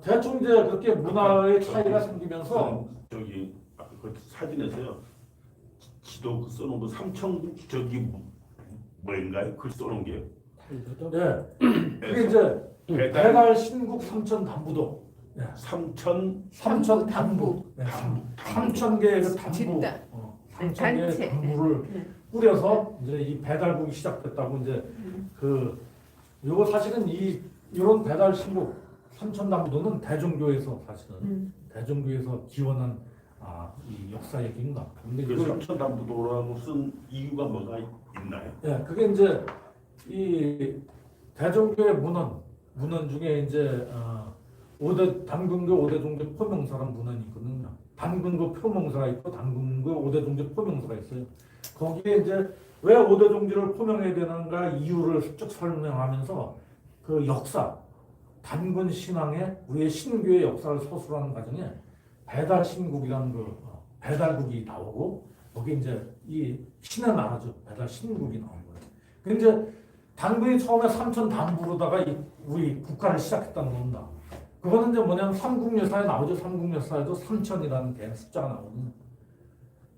Speaker 1: 대충 이제 그렇게 문화의 차이가 생기면서
Speaker 2: 저기 아까 그 사진에서요 지도 그 써놓은 거 삼천국 저기 뭐인가요? 글 써놓은 게
Speaker 1: 예, 그게 이제 배달 신국 삼천 단부도 삼천 단부 삼천 개의 그 단부 삼천 개의 단부를 뿌려서 이제 이 배달국이 시작됐다고 이제 그 요거 사실은 이런 배달 신국 삼천 단부도는 대종교에서 사실은 대종교에서 기원한 이 역사 얘기인가. 근데
Speaker 2: 그 삼천 단부도라고 쓴 이유가 뭐가 있나요?
Speaker 1: 예, 그게 이제 이 대종교의 문헌 중에 이제 단근교 5대 종교 포명사라는 문헌이 있거든요. 단근교 표명사가 있고 단근교 5대 종교 포명사가 있어요. 거기에 이제 왜 5대 종교를 포명해야 되는가 이유를 쭉 설명하면서 그 역사, 단근 신앙의 우리의 신교의 역사를 서술하는 과정에 배달 신국이라는 배달국이 나오고 거기 이제 이 신의 나라죠. 배달 신국이 나온 거예요. 근데 이제 단군이 처음에 삼천 단부로다가 우리 국가를 시작했다는 겁니다. 그거는 이제 뭐냐면 삼국유사에 나오죠. 삼국유사에도 삼천이라는 개의 숫자가 나오거든요.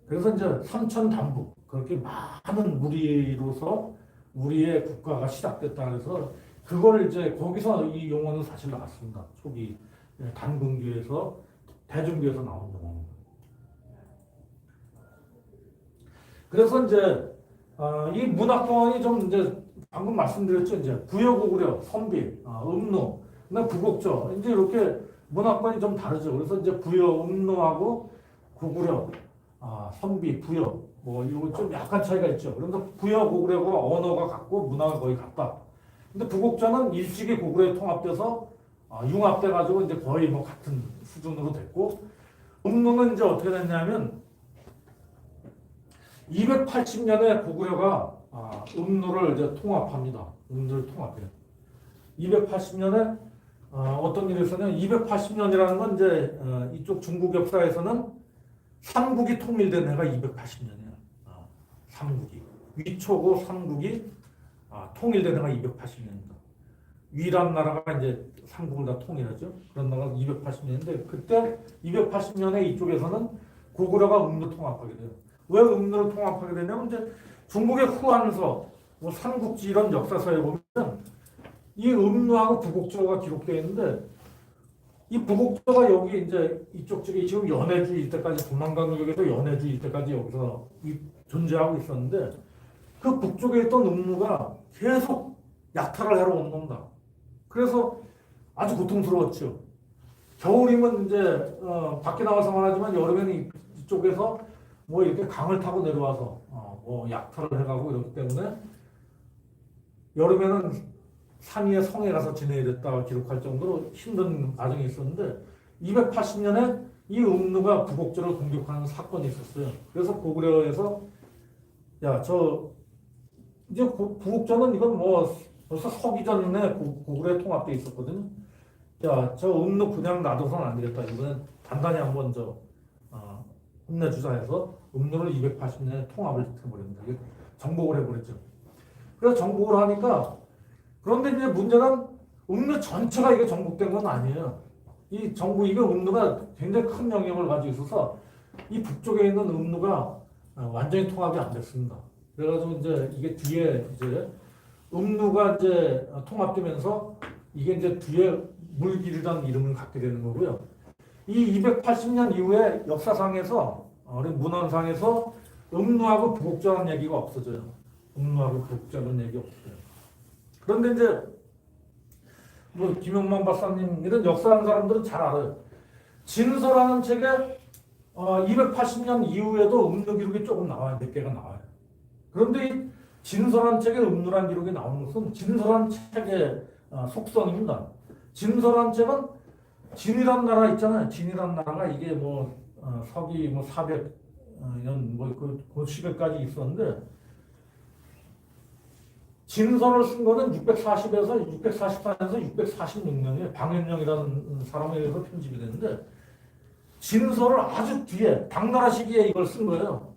Speaker 1: 그래서 이제 삼천 단부 그렇게 많은 무리로서 우리의 국가가 시작됐다 그래서 그걸 이제 거기서 이 용어는 사실 나왔습니다. 초기 단군교에서 대중교에서 나온 용어입니다. 그래서 이제 이 문화권이 좀 이제 방금 말씀드렸죠. 이제 부여고구려, 선비, 음루, 그다음 부곡조 이제 이렇게 문화권이 좀 다르죠. 그래서 이제 부여, 음루하고 고구려, 선비, 부여 뭐 이거 좀 약간 차이가 있죠. 그래서 부여, 고구려가 언어가 같고 문화가 거의 같다. 근데 부곡조는 일찍이 고구려에 통합돼서 융합돼 가지고 이제 거의 뭐 같은 수준으로 됐고 음루는 이제 어떻게 됐냐면 280년에 고구려가 음루를 이제 통합합니다. 음루를 통합해요. 280년에 어떤 일이 있었냐면 280년이라는 건 이제 이쪽 중국 역사에서는 삼국이 통일된 해가 280년이에요. 삼국이 위초고 삼국이 통일된 해가 280년입니다. 위란 나라가 이제 삼국을 다 통일하죠. 그런 나라가 280년인데 그때 280년에 이쪽에서는 고구려가 음루 통합하게 돼요. 왜 음루를 통합하게 되냐면 이제 중국의 후한서, 뭐 삼국지 이런 역사서에 보면 이 음루하고 부곡조가 기록되어 있는데 이 부곡조가 여기 이제 이쪽 쪽에 지금 연해주 일대까지 동남강역에서 연해주 일대까지 여기서 존재하고 있었는데 그 북쪽에 있던 음루가 계속 약탈을 하러 온 겁니다. 그래서 아주 고통스러웠죠. 겨울이면 이제 밖에 나와서만 하지만 여름에는 이쪽에서 뭐 이렇게 강을 타고 내려와서 뭐 약탈을 해가고 이렇기 때문에 여름에는 산 위에 성에 가서 지내야 됐다 기록할 정도로 힘든 과정이 있었는데 280년에 이 음루가 부곡조를 공격하는 사건이 있었어요. 그래서 고구려에서 이제 부곡조는 이건 뭐 벌써 서기 전에 고구려에 통합돼 있었거든요. 저 음루 그냥 놔둬서는 안 되겠다. 이번엔 단단히 한번 혼내주자 해서 음노를 280년에 통합을 해버립니다. 이게 정복을 해버렸죠. 그래서 정복을 하니까 그런데 이제 문제는 음노 전체가 이게 정복된 건 아니에요. 이 정부 이거 음노가 굉장히 큰 영향을 가지고 있어서 이 북쪽에 있는 음노가 완전히 통합이 안 됐습니다. 그래가지고 이제 이게 뒤에 이제 음노가 이제 통합되면서 이게 이제 뒤에 물길이라는 이름을 갖게 되는 거고요. 이 280년 이후에 역사상에서 우리 문헌상에서 음노하고 부곡자라는 얘기가 없어져요. 음노하고 부곡자라는 얘기 없어요. 그런데 이제 뭐 김용만 박사님 이런 역사하는 사람들은 잘 알아요. 진서라는 책에 280년 이후에도 음노 기록이 조금 나와요. 몇 개가 나와요. 그런데 이 진서라는 책에 음노란 기록이 나오는 것은 진서라는 책의 속성입니다. 진서라는 책은 진이란 나라 있잖아요. 진이란 나라가 이게 서기 400년 그 시대까지 있었는데 진서를 쓴 거는 640에서 644년에서 646년에 방현령이라는 사람에 의해서 편집이 됐는데 진서를 아주 뒤에 당나라 시기에 이걸 쓴 거예요.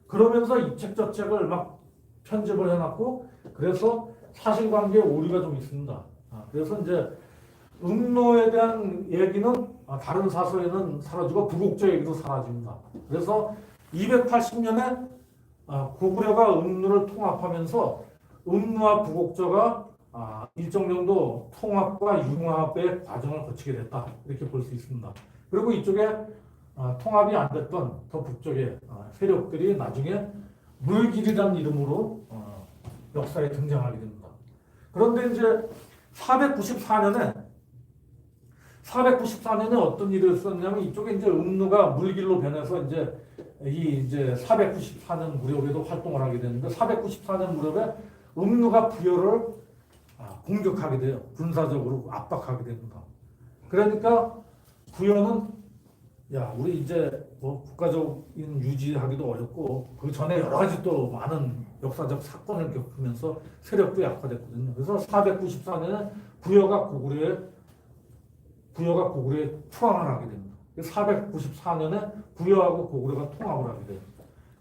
Speaker 1: 그러면서 이 책 저 책을 막 편집을 해놨고 그래서 사실관계에 오류가 좀 있습니다. 그래서 이제 음노에 대한 얘기는 다른 사서에는 사라지고 부곡자 얘기도 사라집니다. 그래서 280년에 고구려가 음노를 통합하면서 음노와 부곡자가 일정 정도 통합과 융합의 과정을 거치게 됐다. 이렇게 볼 수 있습니다. 그리고 이쪽에 통합이 안 됐던 더 북쪽의 세력들이 나중에 물길이라는 이름으로 역사에 등장하게 됩니다. 그런데 이제 494년에 어떤 일이 있었냐면 이쪽에 이제 음노가 물길로 변해서 이제 494년 무렵에도 활동을 하게 되는데 494년 무렵에 음노가 부여를 공격하게 돼요. 군사적으로 압박하게 됩니다. 그러니까 부여는 우리 이제 국가적인 유지하기도 어렵고 그 전에 여러 가지 또 많은 역사적 사건을 겪으면서 세력도 약화됐거든요. 그래서 494년에 부여가 고구려에 투항을 하게 됩니다. 494년에 부여하고 고구려가 통합을 하게 돼요.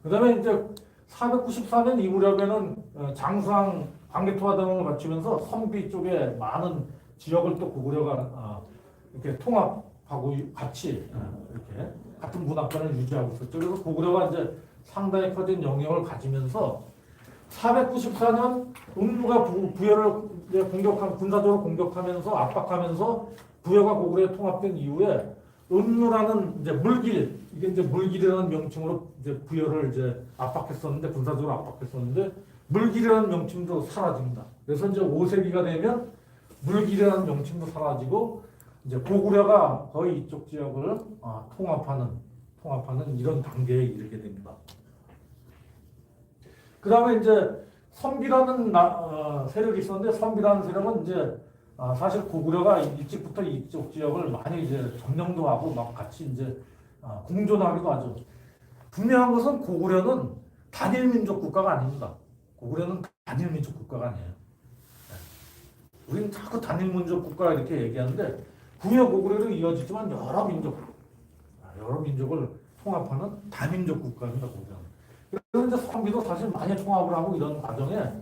Speaker 1: 그 다음에 이제 494년 이 무렵에는 장수왕 광개토화 등을 갖추면서 선비 쪽에 많은 지역을 또 고구려가 이렇게 통합하고 같이 이렇게 같은 문화권을 유지하고 있었죠. 그래서 고구려가 이제 상당히 커진 영향을 가지면서 494년 음노가 부여를 공격한 군사적으로 공격하면서 압박하면서 부여가 고구려에 통합된 이후에 음노라는 이제 물길 이게 이제 물길이라는 명칭으로 이제 부여를 이제 압박했었는데 군사적으로 압박했었는데 물길이라는 명칭도 사라집니다. 그래서 이제 5세기가 되면 물길이라는 명칭도 사라지고 이제 고구려가 거의 이쪽 지역을 통합하는 이런 단계에 이르게 됩니다. 그 다음에 이제 선비라는 세력이 있었는데 선비라는 세력은 이제 사실 고구려가 일찍부터 이쪽 지역을 많이 이제 점령도 하고 막 같이 이제 공존하기도 하죠. 분명한 것은 고구려는 단일 민족 국가가 아닙니다. 고구려는 단일 민족 국가가 아니에요. 우리는 자꾸 단일 민족 국가 이렇게 얘기하는데 부여 고구려로 이어지지만 여러 민족을 통합하는 다민족 국가입니다. 고구려는. 그래서 이제 선비도 사실 많이 통합을 하고 이런 과정에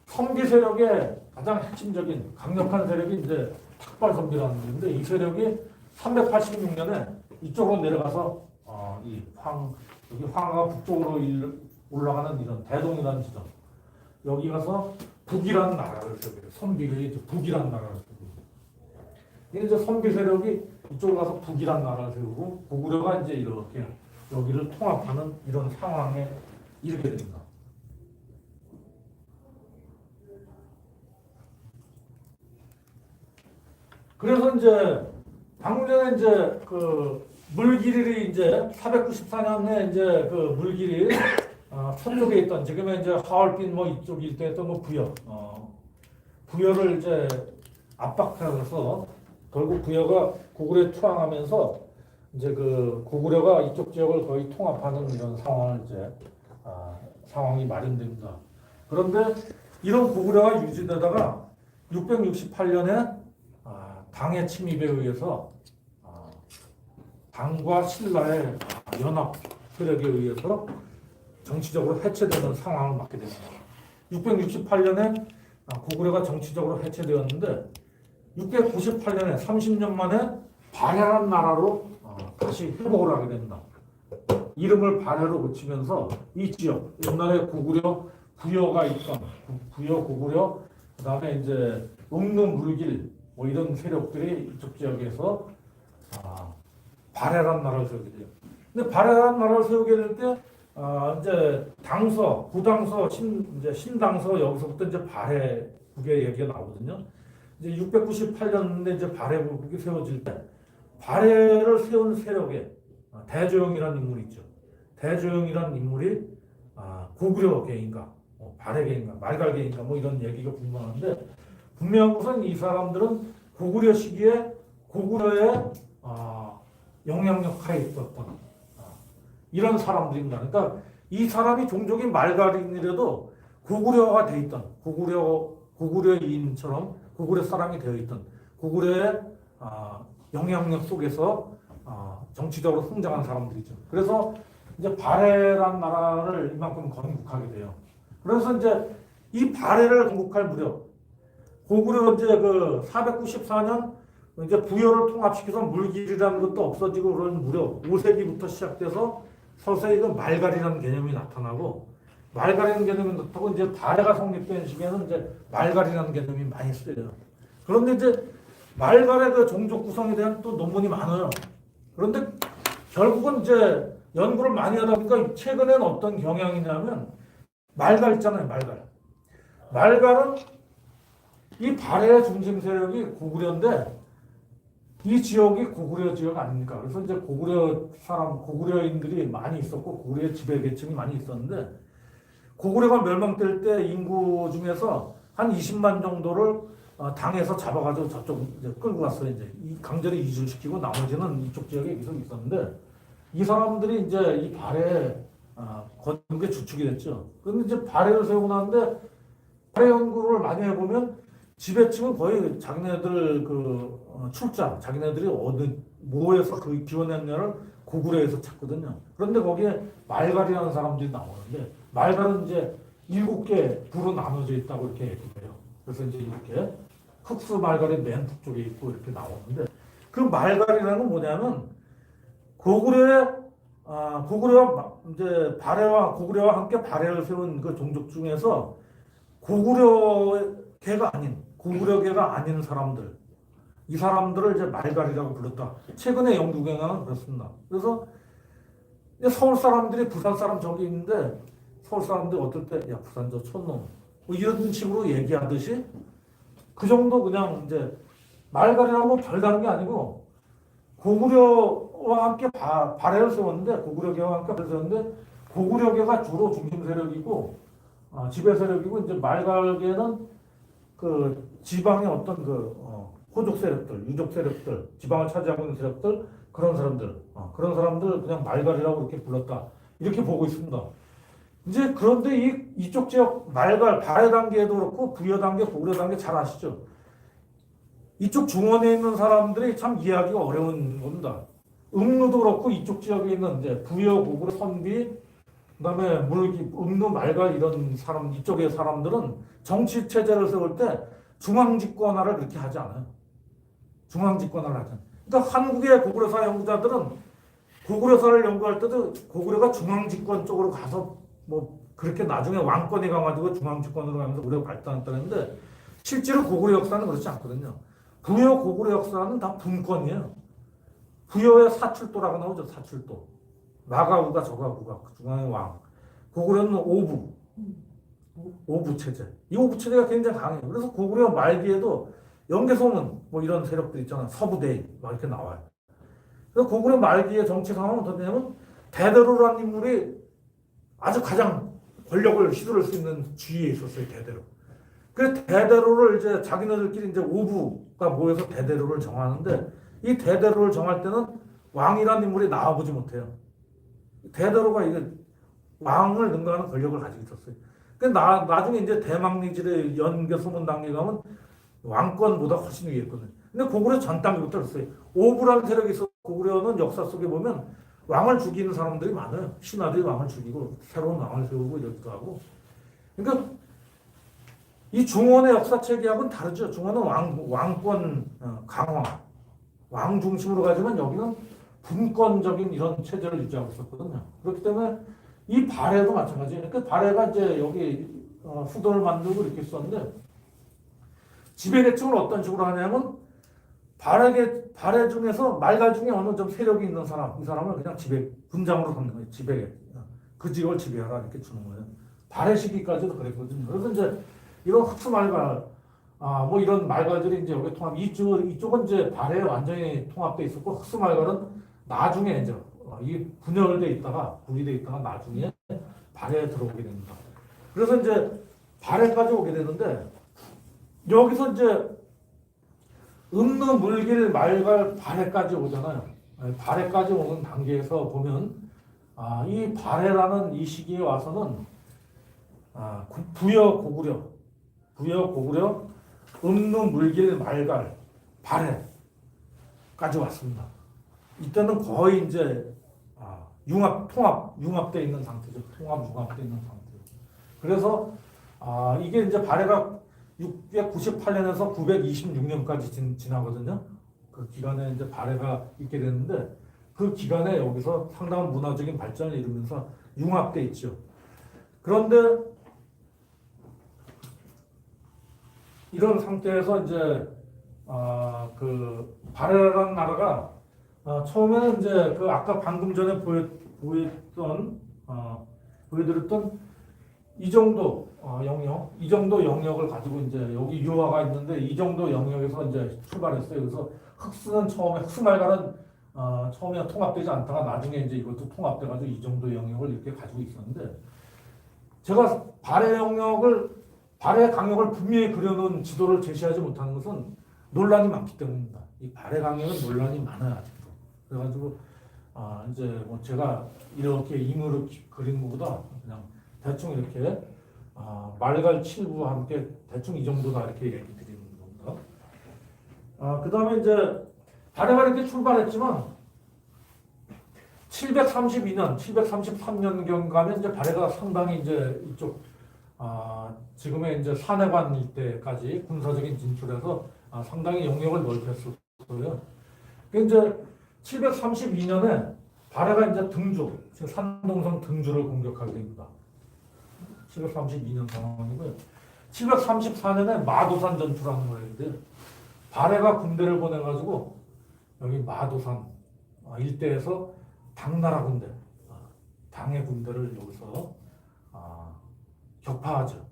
Speaker 1: 선비 세력의 가장 핵심적인 강력한 세력이 이제 탁발선비라는 건데 이 세력이 386년에 이쪽으로 내려가서 여기 황하가 북쪽으로 올라가는 이런 대동이라는 지점 여기 가서 북이라는 나라를 세워요. 선비들이 이제 북이라는 나라를 세우고 이제 선비 세력이 이쪽으로 가서 북이라는 나라를 세우고 고구려가 이제 이렇게 여기를 통합하는 이런 상황에 이르게 됩니다. 그래서 이제 방금 전에 이제 그 물길이 이제 494년에 이제 그 물길이 서쪽에 있던 지금의 이제 하얼빈 이쪽 일대에 있던 부여를 이제 압박하면서 결국 부여가 고구려에 투항하면서 이제 그 고구려가 이쪽 지역을 거의 통합하는 이런 상황을 상황이 마련됩니다. 그런데 이런 고구려가 유지되다가 668년에 당의 침입에 의해서 당과 신라의 연합 세력에 의해서 정치적으로 해체되는 상황을 맞게 됩니다. 668년에 고구려가 정치적으로 해체되었는데 698년에 30년 만에 발해란 나라로 다시 회복을 하게 됩니다. 이름을 발해로 고치면서 이 지역, 옛날에 고구려 부여가 있던 부여 고구려, 그다음에 이제 음루 물길 뭐 이런 세력들이 이쪽 지역에서 발해란 나라를 세우게 돼요. 근데 발해란 나라를 세우게 될 때 이제 당서, 부당서, 이제 신당서 여기서부터 이제 발해국의 얘기가 나오거든요. 이제 698년에 이제 발해국이 세워질 때 발해를 세운 세력에 대조영이라는 인물이 있죠. 대조영이라는 인물이 고구려계인가, 발해계인가, 말갈계인가 뭐 이런 얘기가 분명한데 분명한 것은 이 사람들은 고구려 시기에 고구려의 영향력 하에 있었던 이런 사람들입니다. 그러니까 이 사람이 종족이 말갈인이라도 고구려가 돼 있던 고구려인처럼 고구려 사람이 되어 있던 고구려의 영향력 속에서 정치적으로 성장한 사람들이죠. 그래서 이제 발해란 나라를 이만큼 건국하게 돼요. 그래서 이제 이 발해를 건국할 무렵 고구려 이제 그 494년 이제 부여를 통합시켜서 물길이라는 것도 없어지고 그런 무렵 5세기부터 시작돼서 서서히 그 말갈이라는 개념이 나타나고 말갈이라는 개념이 나타나고 이제 발해가 성립된 시기에는 이제 말갈이라는 개념이 많이 쓰여요. 그런데 이제 말갈의 그 종족 구성에 대한 또 논문이 많아요. 그런데 결국은 이제 연구를 많이 하다 보니까 최근에는 어떤 경향이냐면 말갈 있잖아요, 말갈. 말갈은 이 발해의 중심 세력이 고구려인데 이 지역이 고구려 지역 아닙니까? 그래서 이제 고구려인들이 많이 있었고 고구려의 지배 계층이 많이 있었는데 고구려가 멸망될 때 인구 중에서 한 20만 정도를 당에서 잡아가지고 저쪽 이제 끌고 갔어요. 이제 강제로 이주를 시키고 나머지는 이쪽 지역에 계속 있었는데 이 사람들이 이제 이 발해 건국의 주축이 됐죠. 그런데 이제 발해를 세우고 나는데 발해 연구를 많이 해보면 지배층은 거의 자기네들 출장, 자기네들이 어느 뭐에서 그 기원했냐를 고구려에서 찾거든요. 그런데 거기에 말갈이라는 사람들이 나오는데 말갈은 이제 7개 부로 나눠져 있다고 이렇게 얘기해요. 그래서 이제 이렇게 흑수 말갈이 맨 북쪽에 있고 이렇게 나오는데 그 말갈이라는 건 뭐냐면 고구려와 이제 고구려와 함께 발해를 세운 그 종족 중에서 고구려계가 아닌 사람들, 이 사람들을 이제 말갈이라고 불렀다. 최근에 영국에는 그렇습니다. 그래서 서울 사람들이 부산 사람 저기 있는데 서울 사람들이 어떨 때 야 부산 저 촌놈 뭐 이런 식으로 얘기하듯이 그 정도 그냥 이제 말갈이라고 뭐 별다른 게 아니고 고구려와 함께 발해를 세웠는데 고구려계와 함께 발해를 세웠는데 고구려계가 주로 중심 세력이고 지배 세력이고 이제 말갈계는 그 지방의 어떤 호족 세력들, 유족 세력들, 지방을 차지하고 있는 세력들 그런 사람들 그냥 말갈이라고 이렇게 불렀다 이렇게 보고 있습니다. 이제 그런데 이쪽 지역 말갈 발해 단계에도 그렇고 부여 단계, 고구려 단계 잘 아시죠? 이쪽 중원에 있는 사람들이 참 이해하기가 어려운 겁니다. 음루도 그렇고 이쪽 지역에 있는 이제 부여, 고구려, 선비, 그다음에 물기, 음루, 말갈 이런 사람 이쪽의 사람들은 정치 체제를 세울 때 중앙집권화를 그렇게 하지 않아요. 중앙집권화를 하지 않아요. 그러니까 한국의 고구려사 연구자들은 고구려사를 연구할 때도 고구려가 중앙집권 쪽으로 가서 뭐 그렇게 나중에 왕권이 가가지고 중앙집권으로 가면서 고구려가 발전했다는데 실제로 고구려 역사는 그렇지 않거든요. 부여 고구려 역사는 다 분권이에요. 부여의 사출도라고 나오죠. 사출도. 마가우가 저가우가 중앙의 왕. 고구려는 오부 체제. 이 오부 체제가 굉장히 강해요. 그래서 고구려 말기에도 영계소문 뭐 이런 세력들 있잖아요. 서부대인 막 이렇게 나와요. 그래서 고구려 말기의 정치 상황은 어떠냐면 대대로라는 인물이 아주 가장 권력을 휘두를 수 있는 지위에 있었어요. 대대로. 그래서 대대로를 이제 자기네들끼리 이제 오부가 모여서 대대로를 정하는데 이 대대로를 정할 때는 왕이라는 인물이 나와보지 못해요. 대대로가 이게 왕을 능가하는 권력을 가지고 있었어요. 나중에 이제 대망리질의 연개소문 단계 가면 왕권보다 훨씬 위에 있거든요. 근데 고구려 전 단계부터 그랬어요. 오부라는 세력이 있어. 고구려는 역사 속에 보면 왕을 죽이는 사람들이 많아요. 신하들이 왕을 죽이고 새로운 왕을 세우고 이러기도 하고. 그러니까 이 중원의 역사 체계하고는 다르죠. 중원은 왕권 강화, 왕 중심으로 가지만 여기는 분권적인 이런 체제를 유지하고 있었거든요. 그렇기 때문에 이 발해도 마찬가지예요. 그 발해가 이제 여기 수도를 만들고 이렇게 썼는데 지배 계층을 어떤 식으로 하냐면 발해 중에서 말갈 중에 어느 좀 세력이 있는 사람, 이 사람을 그냥 군장으로 삼는 거예요. 그 지역을 지배하라 이렇게 주는 거예요. 발해 시기까지도 그랬거든요. 그래서 이제 이런 흑수 말갈, 뭐 이런 말갈들이 이제 여기 통합, 이쪽은 이제 발해에 완전히 통합돼 있었고 흑수 말갈은 나중에 이제 이 분열돼 있다가 분리돼 있다가 나중에 발해에 들어오게 됩니다. 그래서 이제 발해까지 오게 되는데 여기서 이제 음루 물길 말갈 발해까지 오잖아요. 발해까지 오는 단계에서 보면 이 발해라는 이 시기에 와서는 부여 고구려 음루 물길 말갈 발해까지 왔습니다. 이때는 거의 이제 융합돼 있는 상태죠. 융합돼 있는 상태. 그래서 이게 이제 발해가 698년에서 926년까지 지나거든요. 그 기간에 이제 발해가 있게 되는데 그 기간에 여기서 상당한 문화적인 발전을 이루면서 융합돼 있죠. 그런데 이런 상태에서 이제 그 발해라는 나라가 처음에는 이제 그 아까 방금 전에 보여드렸던 이 정도 이 정도 영역을 가지고 이제 여기 유화가 있는데 이 정도 영역에서 이제 출발했어요. 그래서 흑수말갈은 처음에 통합되지 않다가 나중에 이제 이것도 통합돼가지고 이 정도 영역을 이렇게 가지고 있었는데 제가 발해 강역을 분명히 그려놓은 지도를 제시하지 못하는 것은 논란이 많기 때문입니다. 이 발해 강역은 논란이 많아요 아직도. 그래가지고 이제 뭐 제가 이렇게 임의로 그린 것보다 그냥 대충 이렇게 말갈 7부와 함께 대충 이 정도다 이렇게 얘기 드리는 겁니다. 그 다음에 이제 발해가 이렇게 출발했지만 732년, 733년경 가면 이제 발해가 상당히 이제 이쪽 지금의 이제 산해관 일대까지 군사적인 진출해서 상당히 영역을 넓혔었어요. 이제 732년에 발해가 이제 산동성 등주를 공격하게 됩니다. 732년 상황이고요. 734년에 마도산 전투라는 거였는데 발해가 군대를 보내가지고 여기 마도산 일대에서 당나라 군대, 당의 군대를 여기서 격파하죠.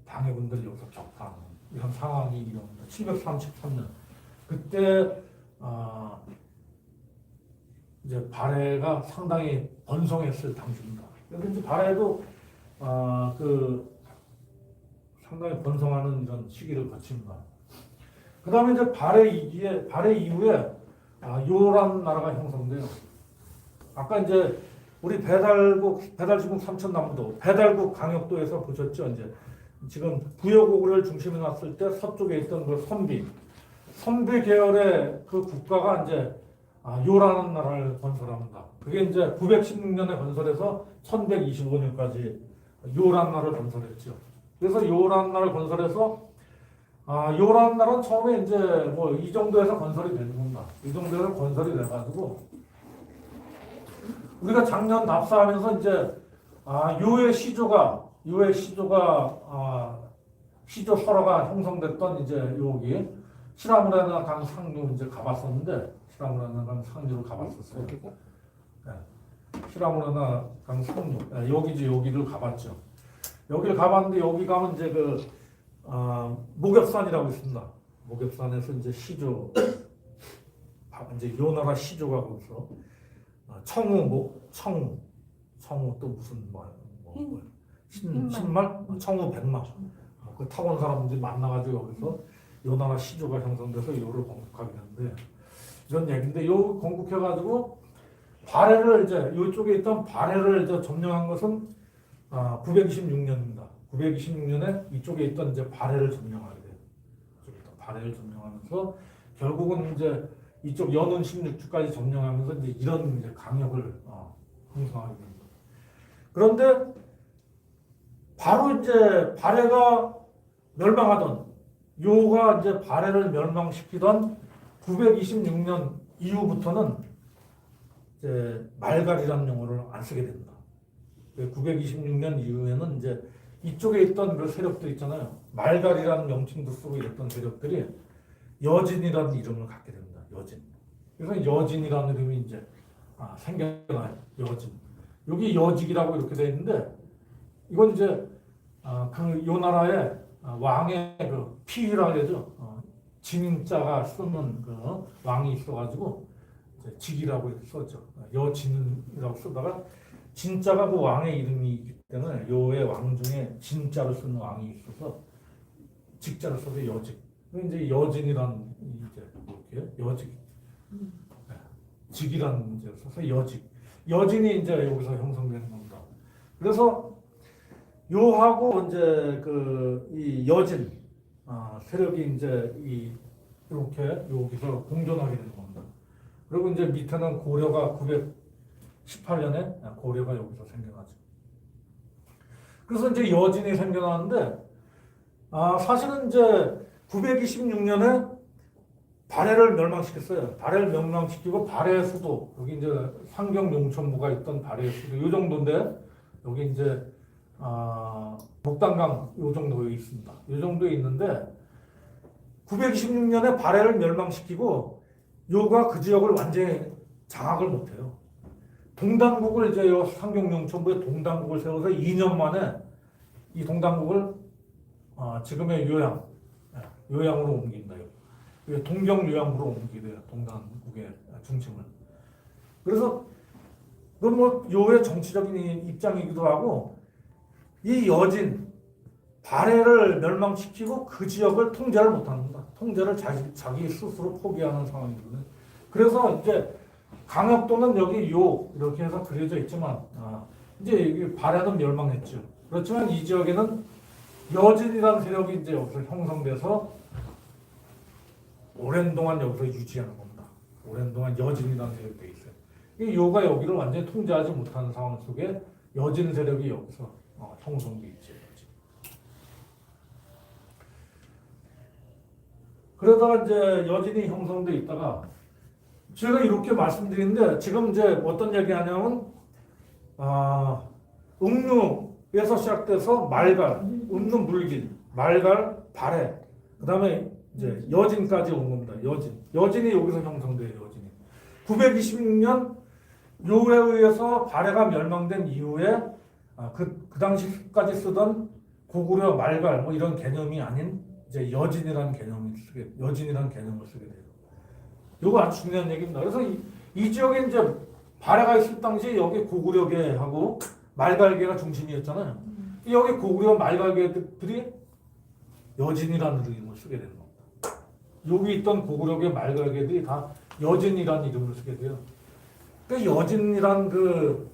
Speaker 1: 당의 군대를 여기서 격파하는 이런 상황이 일어납니다. 733년 그때 이제 발해가 상당히 번성했을 당시입니다. 그래서 이제 발해도 상당히 번성하는 이런 시기를 거칩니다. 그 다음에 이제 발해 이후에 요란 나라가 형성돼요. 아까 이제 우리 배달지국 삼천남도, 배달국 강역도에서 보셨죠? 이제 지금 부여고구려를 중심에 놨을 때 서쪽에 있던 그 선비 계열의 그 국가가 이제 요라는 나라를 건설합니다. 그게 이제 916년에 건설해서 1125년까지 요란 나라를 건설했죠. 그래서 요란 나라를 건설해서 요란 나라는 처음에 이제 뭐 이 정도에서 건설이 되는 겁니다. 이 정도에서 건설이 돼가지고 우리가 작년 답사하면서 이제 요의 시조가 시조 설화가 형성됐던 이제 여기 시라무라나 강 상류 이제 가봤었는데 시라무라나 강 상류를 가봤었어요. 네. 시라무라나 강 상류 여기를 가봤죠. 여기를 가봤는데 여기 가면 이제 목엽산이라고 있습니다. 목엽산에서 이제 시조 이제 요나라 시조가 거기서 청우 또 무슨 신말 청우 백마 그 타고 온 사람들이 만나가지고 여기서 요나라 시조가 형성돼서 요를 건국하게 되는데 이런 얘기인데 요 건국해가지고 발해를 이제 요쪽에 있던 발해를 이제 점령한 것은 926년입니다. 926년에 이쪽에 있던 이제 발해를 점령하게 돼요. 발해를 점령하면서 결국은 이제 이쪽 연운 16주까지 점령하면서 이제 이런 이제 강력을 형성하게 됩니다. 그런데 바로 이제 발해가 멸망하던 요가 이제 발해를 멸망시키던 926년 이후부터는 이제 말갈이라는 용어를 안 쓰게 됩니다. 926년 이후에는 이제 이쪽에 있던 그 세력들 있잖아요. 말갈이라는 명칭도 쓰고 이랬던 세력들이 여진이라는 이름을 갖게 됩니다. 여진. 그래서 여진이라는 이름이 이제 생겨나요. 여진. 여기 여직이라고 이렇게 되어 있는데 이건 이제 요 나라의 왕의 그 피위라고 그러죠. 진자가 쓰는 그 왕이 있어가지고 이제 직이라고 이렇게 썼죠. 여진이라고 쓰다가 진자가 그 왕의 이름이기 때문에 요의 왕 중에 진자를 쓰는 왕이 있어서 직자를 써서 여직. 이제 여진이라는 이제 이렇게 여직, 직이라는 문제를 써서 여직. 여진이 이제 여기서 형성되는 겁니다. 그래서 요하고 이제 이 여진 세력이 이제 이렇게 여기서 공존하게 되는 겁니다. 그리고 이제 밑에는 고려가 918년에 고려가 여기서 생겨나죠. 그래서 이제 여진이 생겨나는데 사실은 이제 926년에 발해를 멸망시켰어요. 발해를 멸망시키고 발해의 수도 여기 이제 상경용천부가 있던 발해의 수도 이 정도인데 여기 이제 목단강 이 정도에 있습니다. 이 정도에 있는데 926년에 발해를 멸망시키고 요가 그 지역을 완전히 장악을 못해요. 동당국을 이제 요 상경용천부에 동당국을 세워서 2년 만에 이 동당국을 지금의 요양으로 옮긴다. 동경 요양으로 옮기게 돼요. 동당국의 중심을. 그래서 그건 뭐 요의 정치적인 입장이기도 하고 이 여진 발해를 멸망시키고 그 지역을 통제를 못합니다. 통제를 자기 스스로 포기하는 상황이거든요. 그래서 이제 강압도는 여기 요 이렇게 해서 그려져 있지만 이제 여기 발해는 멸망했죠. 그렇지만 이 지역에는 여진이라는 세력이 이제 여기서 형성돼서 오랜 동안 여기서 유지하는 겁니다. 오랜 동안 여진이라는 세력이 돼 있어요. 이 요가 여기를 완전히 통제하지 못하는 상황 속에 여진 세력이 여기서 형성돼 있죠. 그러다가 이제 여진이 형성돼 있다가 제가 이렇게 말씀드리는데 지금 이제 어떤 얘기하냐면 음루에서 시작돼서 말갈, 음루 물길, 말갈, 발해, 그 다음에 이제 여진까지 온 겁니다. 여진이 여기서 형성돼요. 여진이 926년 요에 의해서 발해가 멸망된 이후에 그 당시까지 쓰던 고구려 말갈 뭐 이런 개념이 아닌 이제 여진이라는 개념을 쓰게 돼요. 요거 아주 중요한 얘기입니다. 그래서 이 지역에 이제 발해가 있을 당시에 여기 고구려계하고 말갈계가 중심이었잖아요. 여기 고구려 말갈계들이 여진이라는 이름을 쓰게 되는 겁니다. 여기 있던 고구려계 말갈계들이 다 여진이라는 이름을 쓰게 돼요. 그 여진이란 그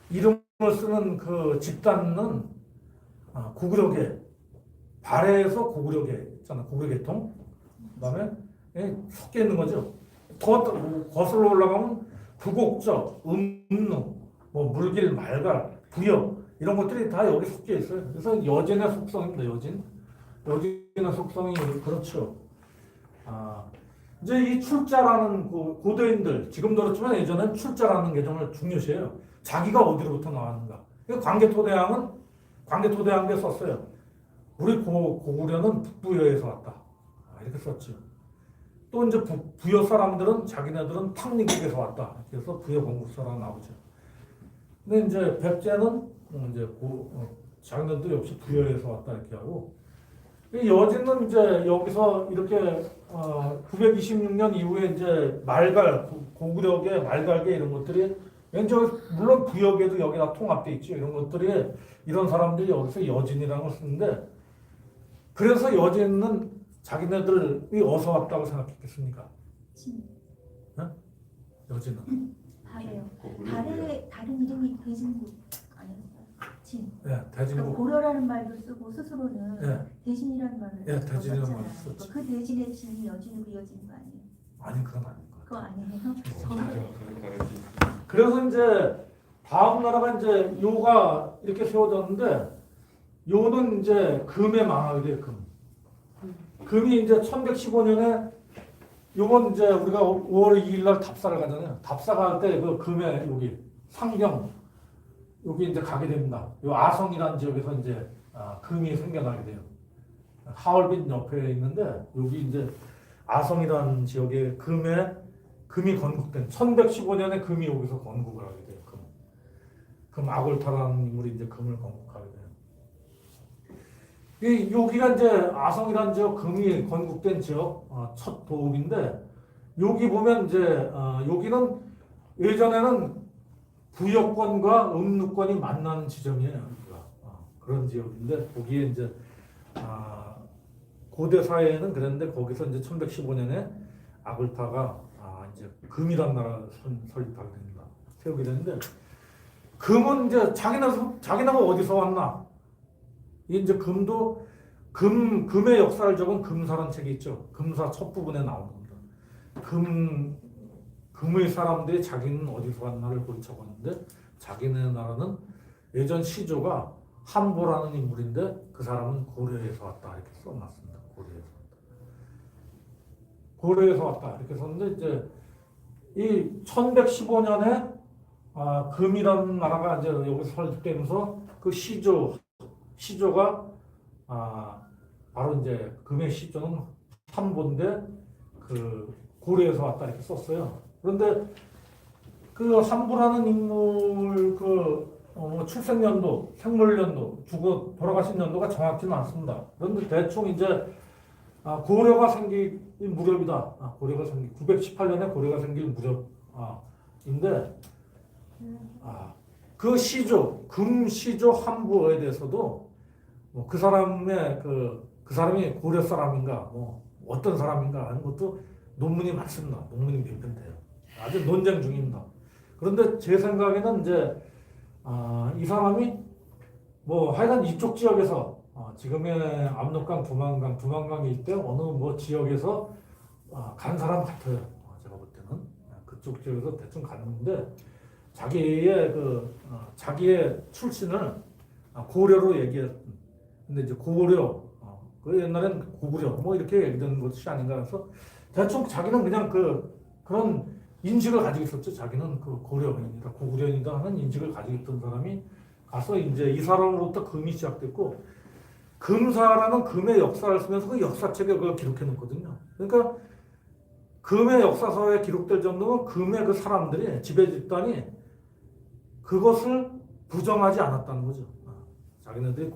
Speaker 1: 이름을 쓰는 그 집단은 고구려계, 발해에서 고구려계 있잖아. 고구려계통. 그다음에 섞여 있는 거죠. 더 거슬러 올라가면 부곡적, 음루, 뭐 물길, 말갈, 부여 이런 것들이 다 여기 섞여 있어요. 그래서 여진의 속성입니다. 여진의 속성이 그렇죠. 이제 이 출자라는 고대인들 지금도 그렇지만 예전엔 출자라는 개념을 중요시해요. 자기가 어디로부터 나왔는가. 광개토대왕은 광개토대왕께 썼어요. 우리 고구려는 북부여에서 왔다. 이렇게 썼죠. 또 이제 부여 사람들은 자기네들은 탕림국에서 왔다. 그래서 부여 공국사라고 나오죠. 근데 이제 백제는 이제 자기네들 역시 부여에서 왔다 이렇게 하고 여진은 이제 여기서 이렇게 926년 이후에 이제 말갈 고구려계 말갈계 이런 것들이 왠지 물론 부여계도 여기다 통합돼 있죠. 이런 것들이 이런 사람들이 여기서 여진이라는 걸 쓰는데 그래서 여진은 자기네들이 어디서 왔다고 생각했겠습니까? 네? 여진은
Speaker 3: 발해요. 발해 다른 이름이 대진국 아니었어요? 진.
Speaker 1: 네, 대진국.
Speaker 3: 고려라는 말도 쓰고 스스로는
Speaker 1: 네.
Speaker 3: 대진이라는 말을
Speaker 1: 네, 대진이라는
Speaker 3: 썼잖아요.
Speaker 1: 말을 썼지.
Speaker 3: 그 대진의 진이 여진이고 여진인 거 아니에요?
Speaker 1: 아니 그건 아닌 것
Speaker 3: 그거
Speaker 1: 같아요.
Speaker 3: 아니에요?
Speaker 1: 그래서 이제 다음 나라가 이제 요가 이렇게 세워졌는데 요는 이제 금에 망하게 돼요. 금이 이제 1115년에 요건 이제 우리가 5월 2일 날 답사를 가잖아요. 답사 갈 때 그 금에 여기 상경 여기 이제 가게 됩니다. 요 아성이라는 지역에서 이제 금이 생겨나게 돼요. 하얼빈 옆에 있는데 여기 이제 아성이라는 지역에 금이 건국된 1115년에 금이 여기서 건국을 하게 돼요. 금 아골타라는 인물이 이제 금을 건국하게 돼요. 여기가 이제 아성이라는 지역 금이 건국된 지역 첫 도읍인데 여기 보면 이제 여기는 예전에는 부여권과 음루권이 만나는 지점이에요. 여기가. 그런 지역인데 거기에 이제 고대 사회에는 그랬는데 거기서 이제 1115년에 아골타가 이제 금이란 나라를 설립하게 됩니다. 세우게 되는데 금은 이제 자기네가 어디서 왔나? 이제 금의 역사를 적은 금사라는 책이 있죠. 금사 첫 부분에 나오는 겁니다. 금의 사람들이 자기는 어디서 왔나를 거기 적었는데 자기네 나라는 예전 시조가 한보라는 인물인데 그 사람은 고려에서 왔다 이렇게 써놨습니다. 고려에서 왔다 이렇게 썼는데 이제 이 1115년에 금이라는 나라가 이제 여기서 설립되면서 그 시조가 바로 이제 금의 시조는 한보인데 그 고려에서 왔다 이렇게 썼어요. 그런데 그 한보라는 인물 출생연도, 생물연도, 돌아가신 연도가 정확히는 않습니다. 그런데 대충 이제 고려가 생긴 무렵이다. 918년에 고려가 생긴 무렵인데 그 시조, 금시조 한보에 대해서도 그 사람의 그 사람이 고려 사람인가, 어떤 사람인가 하는 것도 논문이 많습니다. 논문이 몇 편 돼요. 아주 논쟁 중입니다. 그런데 제 생각에는 이제 이 사람이 하여간 이쪽 지역에서 지금의 압록강, 두만강이 있대 어느 지역에서 간 사람 같아요. 제가 볼 때는 그쪽 지역에서 대충 갔는데 자기의 출신을 고려로 얘기했. 근데 이제 고구려, 그 옛날엔 고구려 이렇게 얘기되는 것이 아닌가 해서 대충 자기는 그냥 그런 인식을 가지고 있었죠. 자기는 그 고려인이다, 고구려인이다 하는 인식을 가지고 있던 사람이 가서 이제 이 사람으로부터 금이 시작됐고 금사라는 금의 역사를 쓰면서 그 역사책에 그걸 기록해 놓거든요. 그러니까 금의 역사서에 기록될 정도면 금의 그 사람들이 지배 집단이 그것을 부정하지 않았다는 거죠. 자기네들이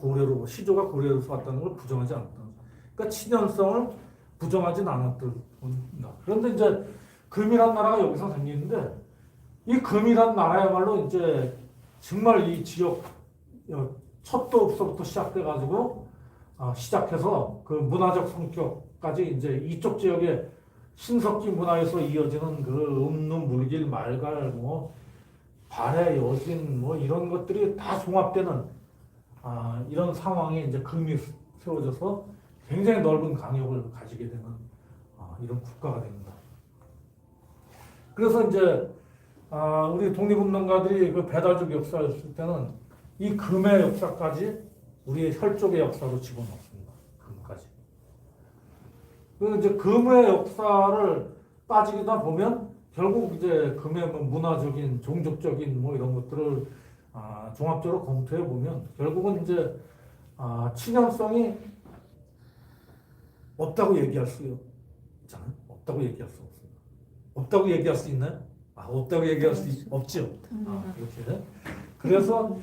Speaker 1: 시조가 고려로서 왔다는 걸 부정하지 않았다는 거죠. 그러니까 친연성을 부정하진 않았던 겁니다. 그런데 이제 금이란 나라가 여기서 생기는데 이 금이란 나라야말로 이제 정말 이 지역 첫 도읍서부터 시작돼가지고 시작해서 그 문화적 성격까지 이제 이쪽 지역의 신석기 문화에서 이어지는 그 음루, 물길, 말갈, 발해, 여진 이런 것들이 다 종합되는 이런 상황에 이제 금이 세워져서 굉장히 넓은 강역을 가지게 되는 이런 국가가 됩니다. 그래서 이제 우리 독립운동가들이 그 배달적 역사를 쓸 때는 이 금의 역사까지 우리의 혈족의 역사로 집어넣습니다. 금까지. 그 이제 금의 역사를 따지다 보면 결국 이제 금의 문화적인, 종족적인 이런 것들을 종합적으로 검토해 보면 결국은 이제 친연성이 없다고 얘기할 수 있잖아요. 없다고 얘기할 수 없습니다. 없다고 얘기할 수 있나요? 없다고 얘기할 수 없죠. 이렇게. 그래서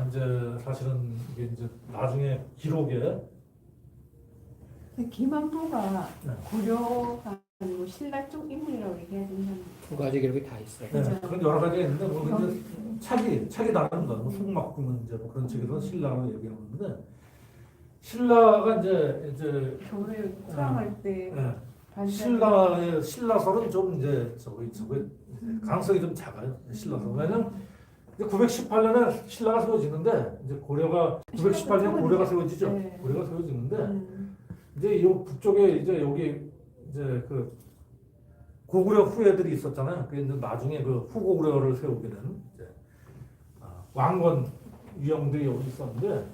Speaker 1: 이제 사실은 이게 이제 나중에 기록에
Speaker 4: 김한보가
Speaker 1: 네.
Speaker 4: 고려가 아니고 신라 쪽 인물이라고 얘기해야 되나?
Speaker 5: 두 가지 기록이 다 있어요.
Speaker 1: 네, 그런 여러 가지가 있는데 이제 책이 다릅니다. 속막구 문제 그런 책에서 신라로 얘기하는데 신라가 이제
Speaker 4: 교회 수학할 때
Speaker 1: 네, 신라설은 좀 이제 저기 가능성이 좀 작아요. 신라설. 왜냐면 이제 918년에 신라가 세워지는데 이제 고려가 918년 고려가 세워지죠.
Speaker 4: 네.
Speaker 1: 고려가 세워지는데 이제 이 북쪽에 이제 여기 이제 그 고구려 후예들이 있었잖아요. 그 이제 나중에 그 후고구려를 세우게 된 이제 왕건 위영들이 여기 있었는데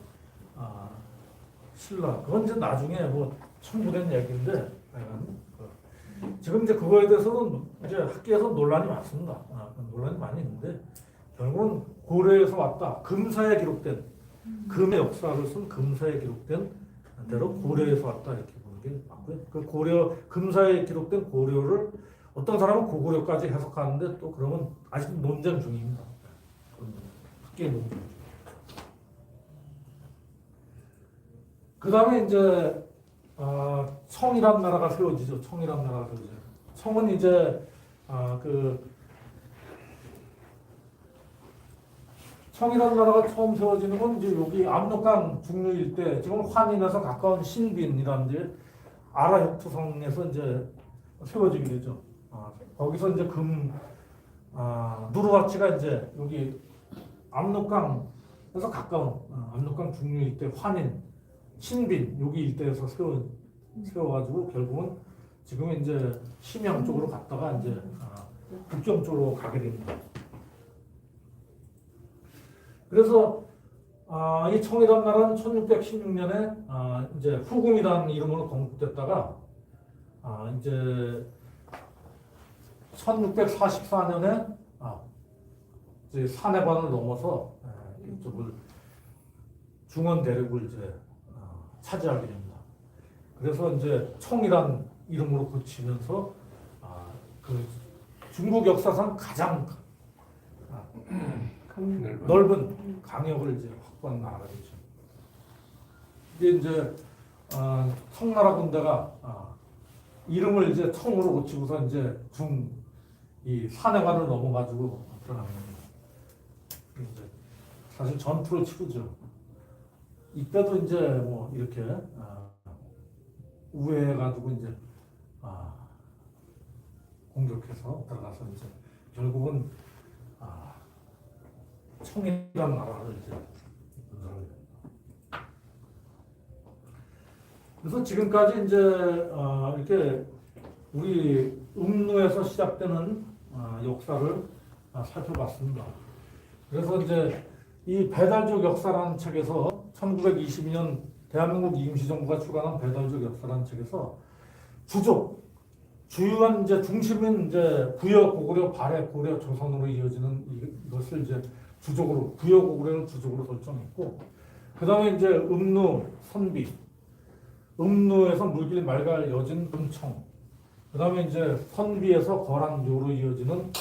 Speaker 1: 신라 그건 이제 나중에 뭐 청구된 얘기인데 지금 이제 그거에 대해서는 이제 학계에서 논란이 많습니다. 논란이 많이 있는데 결국은 고려에서 왔다. 금사에 기록된 금의 역사를 쓴 금사에 기록된 대로 고려에서 왔다 이렇게 보는 게 맞고요. 그 고려 금사에 기록된 고려를 어떤 사람은 고구려까지 해석하는데 또 그러면 아직 논쟁 중입니다. 학계 논쟁 중. 그 다음에 이제 청이란 나라가 세워지죠. 청이란 나라가 세워져요. 청은 이제 청이란 나라가 처음 세워지는 건 이제 여기 압록강 중류 일대, 지금 환인에서 가까운 신빈이라는 데 아라혁투성에서 이제 세워지게 되죠. 거기서 이제 누르하치가 이제 여기 압록강에서 가까운 압록강 중류 일대 환인, 신빈 여기 일대에서 세워가지고 결국은 지금 이제 심양 쪽으로 갔다가 이제 북경 쪽으로 가게 됩니다. 그래서 이 청이란 나라는 1616년에 이제 후금이라는 이름으로 건국됐다가 이제 1644년에 이제 사내반을 넘어서 이쪽을 중원 대륙을 이제 차지하게 됩니다. 그래서 이제 청이란 이름으로 고치면서 그 중국 역사상 가장 넓은 강역을 이제 확보한 나라죠. 이게 이제 청나라 군대가 이름을 이제 청으로 고치고서 이제 이 산해관을 넘어가지고 들어가는 겁니다. 이제 사실 전투를 치르죠. 이때도 이제 뭐 이렇게 우회해가지고 이제 공격해서 들어가서 이제 결국은 청이란 나라를 이제 건설하게 됩니다. 그래서 지금까지 이제 이렇게 우리 음루에서 시작되는 역사를 살펴봤습니다. 그래서 이제 이 배달적 역사라는 책에서 1922년 대한민국 임시정부가 출간한 배달적 역사라는 책에서 주요한 이제 중심은 이제 부여, 고구려, 발해, 고려, 조선으로 이어지는 이것을 이제 부여, 고구려를 주족으로 설정했고, 그 다음에 이제 음루, 선비, 음루에서 물길, 말갈, 여진, 금청, 그 다음에 이제 선비에서 거란, 요로 이어지는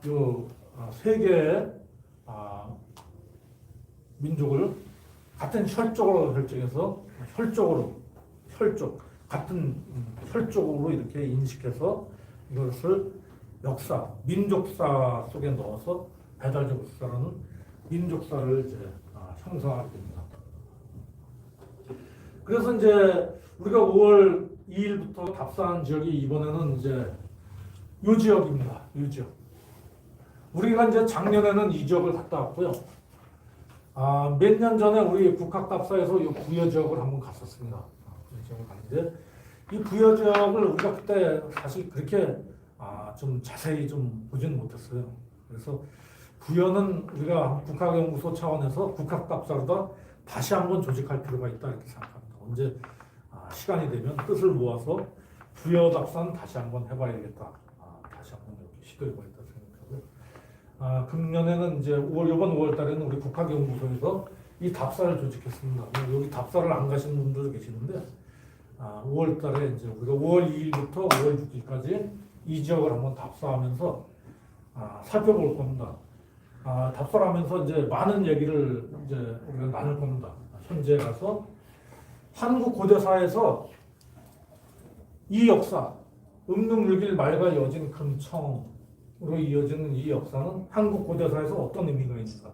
Speaker 1: 요 세 개의 민족을 같은 혈족으로 설정해서 같은 혈족으로 이렇게 인식해서 이것을 역사, 민족사 속에 넣어서 배달적 역사라는 민족사를 이제 형성하게 됩니다. 그래서 이제 우리가 5월 2일부터 답사한 지역이 이번에는 이제 요 지역입니다. 요 지역. 우리가 이제 작년에는 이 지역을 갔다 왔고요. 몇 년 전에 우리 국학답사에서 이 부여 지역을 한번 갔었습니다. 부여 지역을 갔는데 이 부여 지역을 우리가 그때 사실 그렇게 좀 자세히 좀 보지는 못했어요. 그래서 부여는 우리가 국학연구소 차원에서 국학답사로다 다시 한번 조직할 필요가 있다 이렇게 생각합니다. 언제 시간이 되면 뜻을 모아서 부여 답사는 다시 한번 해봐야겠다. 다시 한번 이렇게 시도해봐야겠다 생각하고요. 금년에는 이제 이번 5월달에는 우리 국학연구소에서 이 답사를 조직했습니다. 여기 답사를 안 가신 분들도 계시는데 5월달에 이제 우리가 5월 2일부터 5월 6일까지 이 지역을 한번 답사하면서 살펴볼 겁니다. 답사를 하면서 이제 많은 얘기를 이제 우리가 나눌 겁니다. 현재 가서 한국 고대사에서 이 역사, 음릉일길 말과 여진 금청으로 이어지는 이 역사는 한국 고대사에서 어떤 의미가 있는가?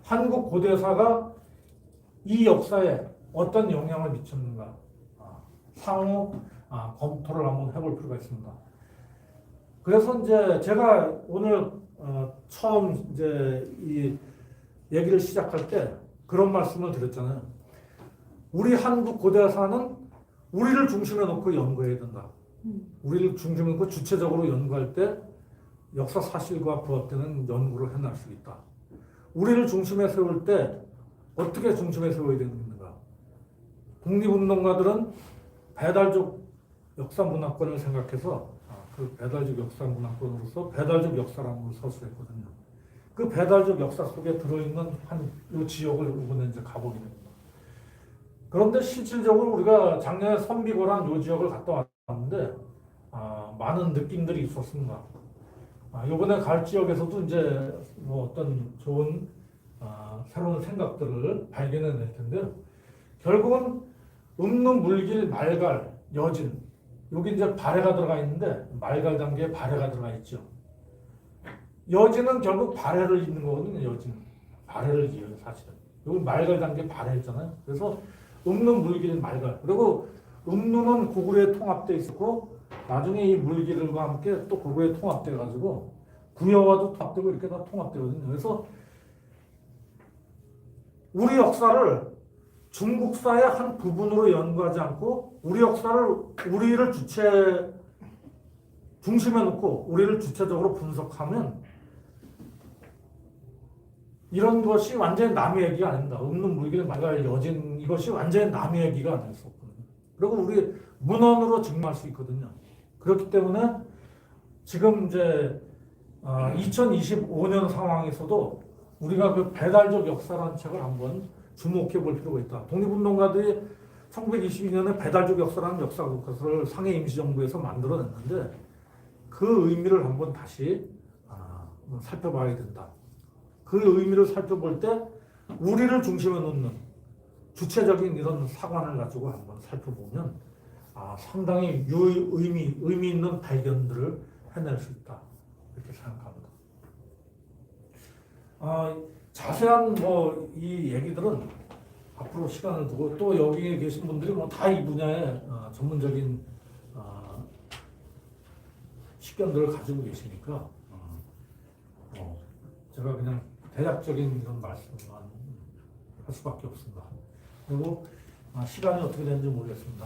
Speaker 1: 한국 고대사가 이 역사에 어떤 영향을 미쳤는가? 상호 검토를 한번 해볼 필요가 있습니다. 그래서 이제 제가 오늘 처음 이제 이 얘기를 시작할 때 그런 말씀을 드렸잖아요. 우리 한국 고대사는 우리를 중심에 놓고 연구해야 된다. 우리를 중심으로 놓고 주체적으로 연구할 때 역사 사실과 부합되는 연구를 해낼 수 있다. 우리를 중심에 세울 때 어떻게 중심에 세워야 되는가? 독립운동가들은 배달적 역사 문화권을 생각해서 그 배달적 역사 문화권으로서 배달적 역사라는 걸 서술했거든요. 그 배달적 역사 속에 들어있는 한 요 지역을 이번에 이제 가보게 됩니다. 그런데 실질적으로 우리가 작년에 선비고란 요 지역을 갔다 왔는데 많은 느낌들이 있었습니다. 이번에 갈 지역에서도 이제 뭐 어떤 좋은 새로운 생각들을 발견해낼 텐데요. 결국은 음릉, 물길, 말갈, 여진 여기 이제 발해가 들어가 있는데 말갈 단계에 발해가 들어가 있죠. 여진은 결국 발해를 잇는 거거든요. 여진은 발해를 이어요 사실은. 여기 말갈 단계 발해잖아요. 그래서 음릉, 물길, 말갈 그리고 음릉은 고구려에 통합돼 있었고 나중에 이 물길과 함께 또 고구려에 통합돼 가지고 구여와도 통합되고 이렇게 다 통합되거든요. 그래서 우리 역사를 중국사의 한 부분으로 연구하지 않고 우리 역사를 우리를 주체 중심에 놓고 우리를 주체적으로 분석하면 이런 것이 완전히 남의 얘기가 아닙니다. 음릉, 물길, 말갈, 여진 이것이 완전히 남의 얘기가 아니었었거든요. 그리고 우리 문헌으로 증명할 수 있거든요. 그렇기 때문에 지금 이제 2025년 상황에서도 우리가 그 배달적 역사라는 책을 한번 주목해 볼 필요가 있다. 독립운동가들이 1922년에 배달적 역사라는 역사 교과서를 상해 임시정부에서 만들어냈는데 그 의미를 한번 다시 살펴봐야 된다. 그 의미를 살펴볼 때 우리를 중심에 놓는 주체적인 이런 사관을 가지고 한번 살펴보면 상당히 의미 있는 발견들을 해낼 수 있다. 이렇게 생각합니다. 자세한 뭐 이 얘기들은 앞으로 시간을 두고 또 여기에 계신 분들이 뭐 다 이 분야의 전문적인 식견들을 가지고 계시니까 제가 그냥 대략적인 이런 말씀만 할 수밖에 없습니다. 그리고 시간이 어떻게 되는지 모르겠습니다.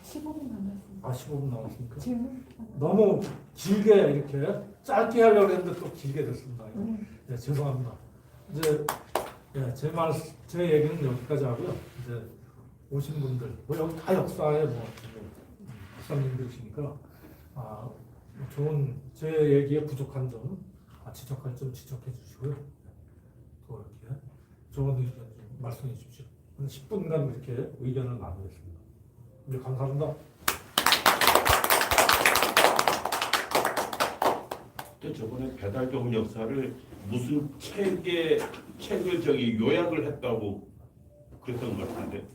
Speaker 3: 15분 남았습니다.
Speaker 1: 15분 남았습니까?
Speaker 3: 질문?
Speaker 1: 너무 길게 이렇게 짧게 하려고 했는데 또 길게 됐습니다. 네, 죄송합니다. 이제 제 얘기는 여기까지 하고요. 이제 오신 분들, 뭐 여기 다 역사에 뭐 박사님들이시니까 좋은 제 얘기에 부족한 점, 지적할 점 지적해 주시고요. 또 이렇게 좋은 의견 좀 말씀해 주십시오. 10분간 이렇게 의견을 나누겠습니다. 네, 감사합니다.
Speaker 2: 저번에 배달적 역사를 무슨 책을 저기 요약을 했다고 그랬던 것 같은데.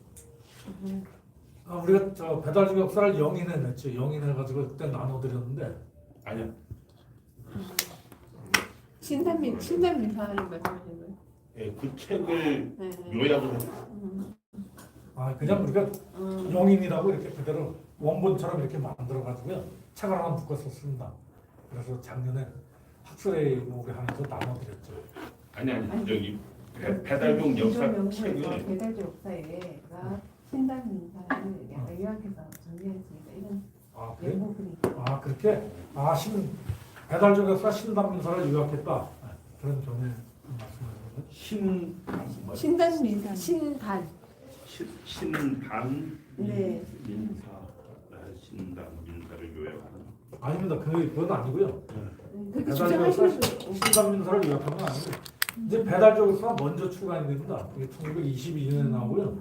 Speaker 1: 우리가 저 배달적 역사를 영인해 냈죠. 영인해 가지고 그때 나눠드렸는데
Speaker 2: 아니야.
Speaker 4: 신단민 사님 말씀하시는 거예요?
Speaker 2: 예, 그 책을
Speaker 4: 네.
Speaker 2: 요약을 했.
Speaker 1: 그냥 우리가 영인이라고 이렇게 그대로 원본처럼 이렇게 만들어 가지고요. 책을 하나 묶었었습니다. 그래서 작년에 학술회의록에 하면서 나눠드렸죠.
Speaker 2: 아니 저기 배달적 역사 책을
Speaker 4: 배달적 역사에가 신단민 사를 약간 요약해서 정리했으니까 이런
Speaker 1: 그래요?
Speaker 4: 연구들이
Speaker 1: 그렇게 배달적 역사 신단민사를 요약했다. 그런 점에 말씀하시는 거예요.
Speaker 4: 신단
Speaker 2: 네.
Speaker 4: 네.
Speaker 2: 신단 민사를 요약하는.
Speaker 1: 아닙니다. 그건 아니고요.
Speaker 4: 그렇게
Speaker 1: 배달적 역사
Speaker 4: 주장하시는 거예요.
Speaker 1: 신단민사를 요약한 건 아니고 이제 배달적 역사가 먼저 출간이 됩니다. 이게 1922년에 나오고요.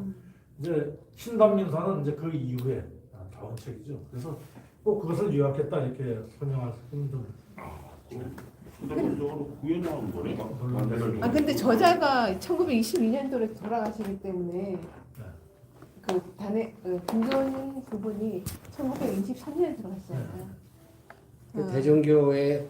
Speaker 1: 이제 신단민사는 이제 그 이후에 나온 책이죠. 그래서 꼭 그것을 요약했다 이렇게 설명할 수는 좀.
Speaker 2: fundamental적으로 구해 나온 거네.
Speaker 4: 근데 저자가 1922년도에 돌아가시기 때문에 김조원 부분이 1923년에 들어갔잖아요.
Speaker 5: 대종교의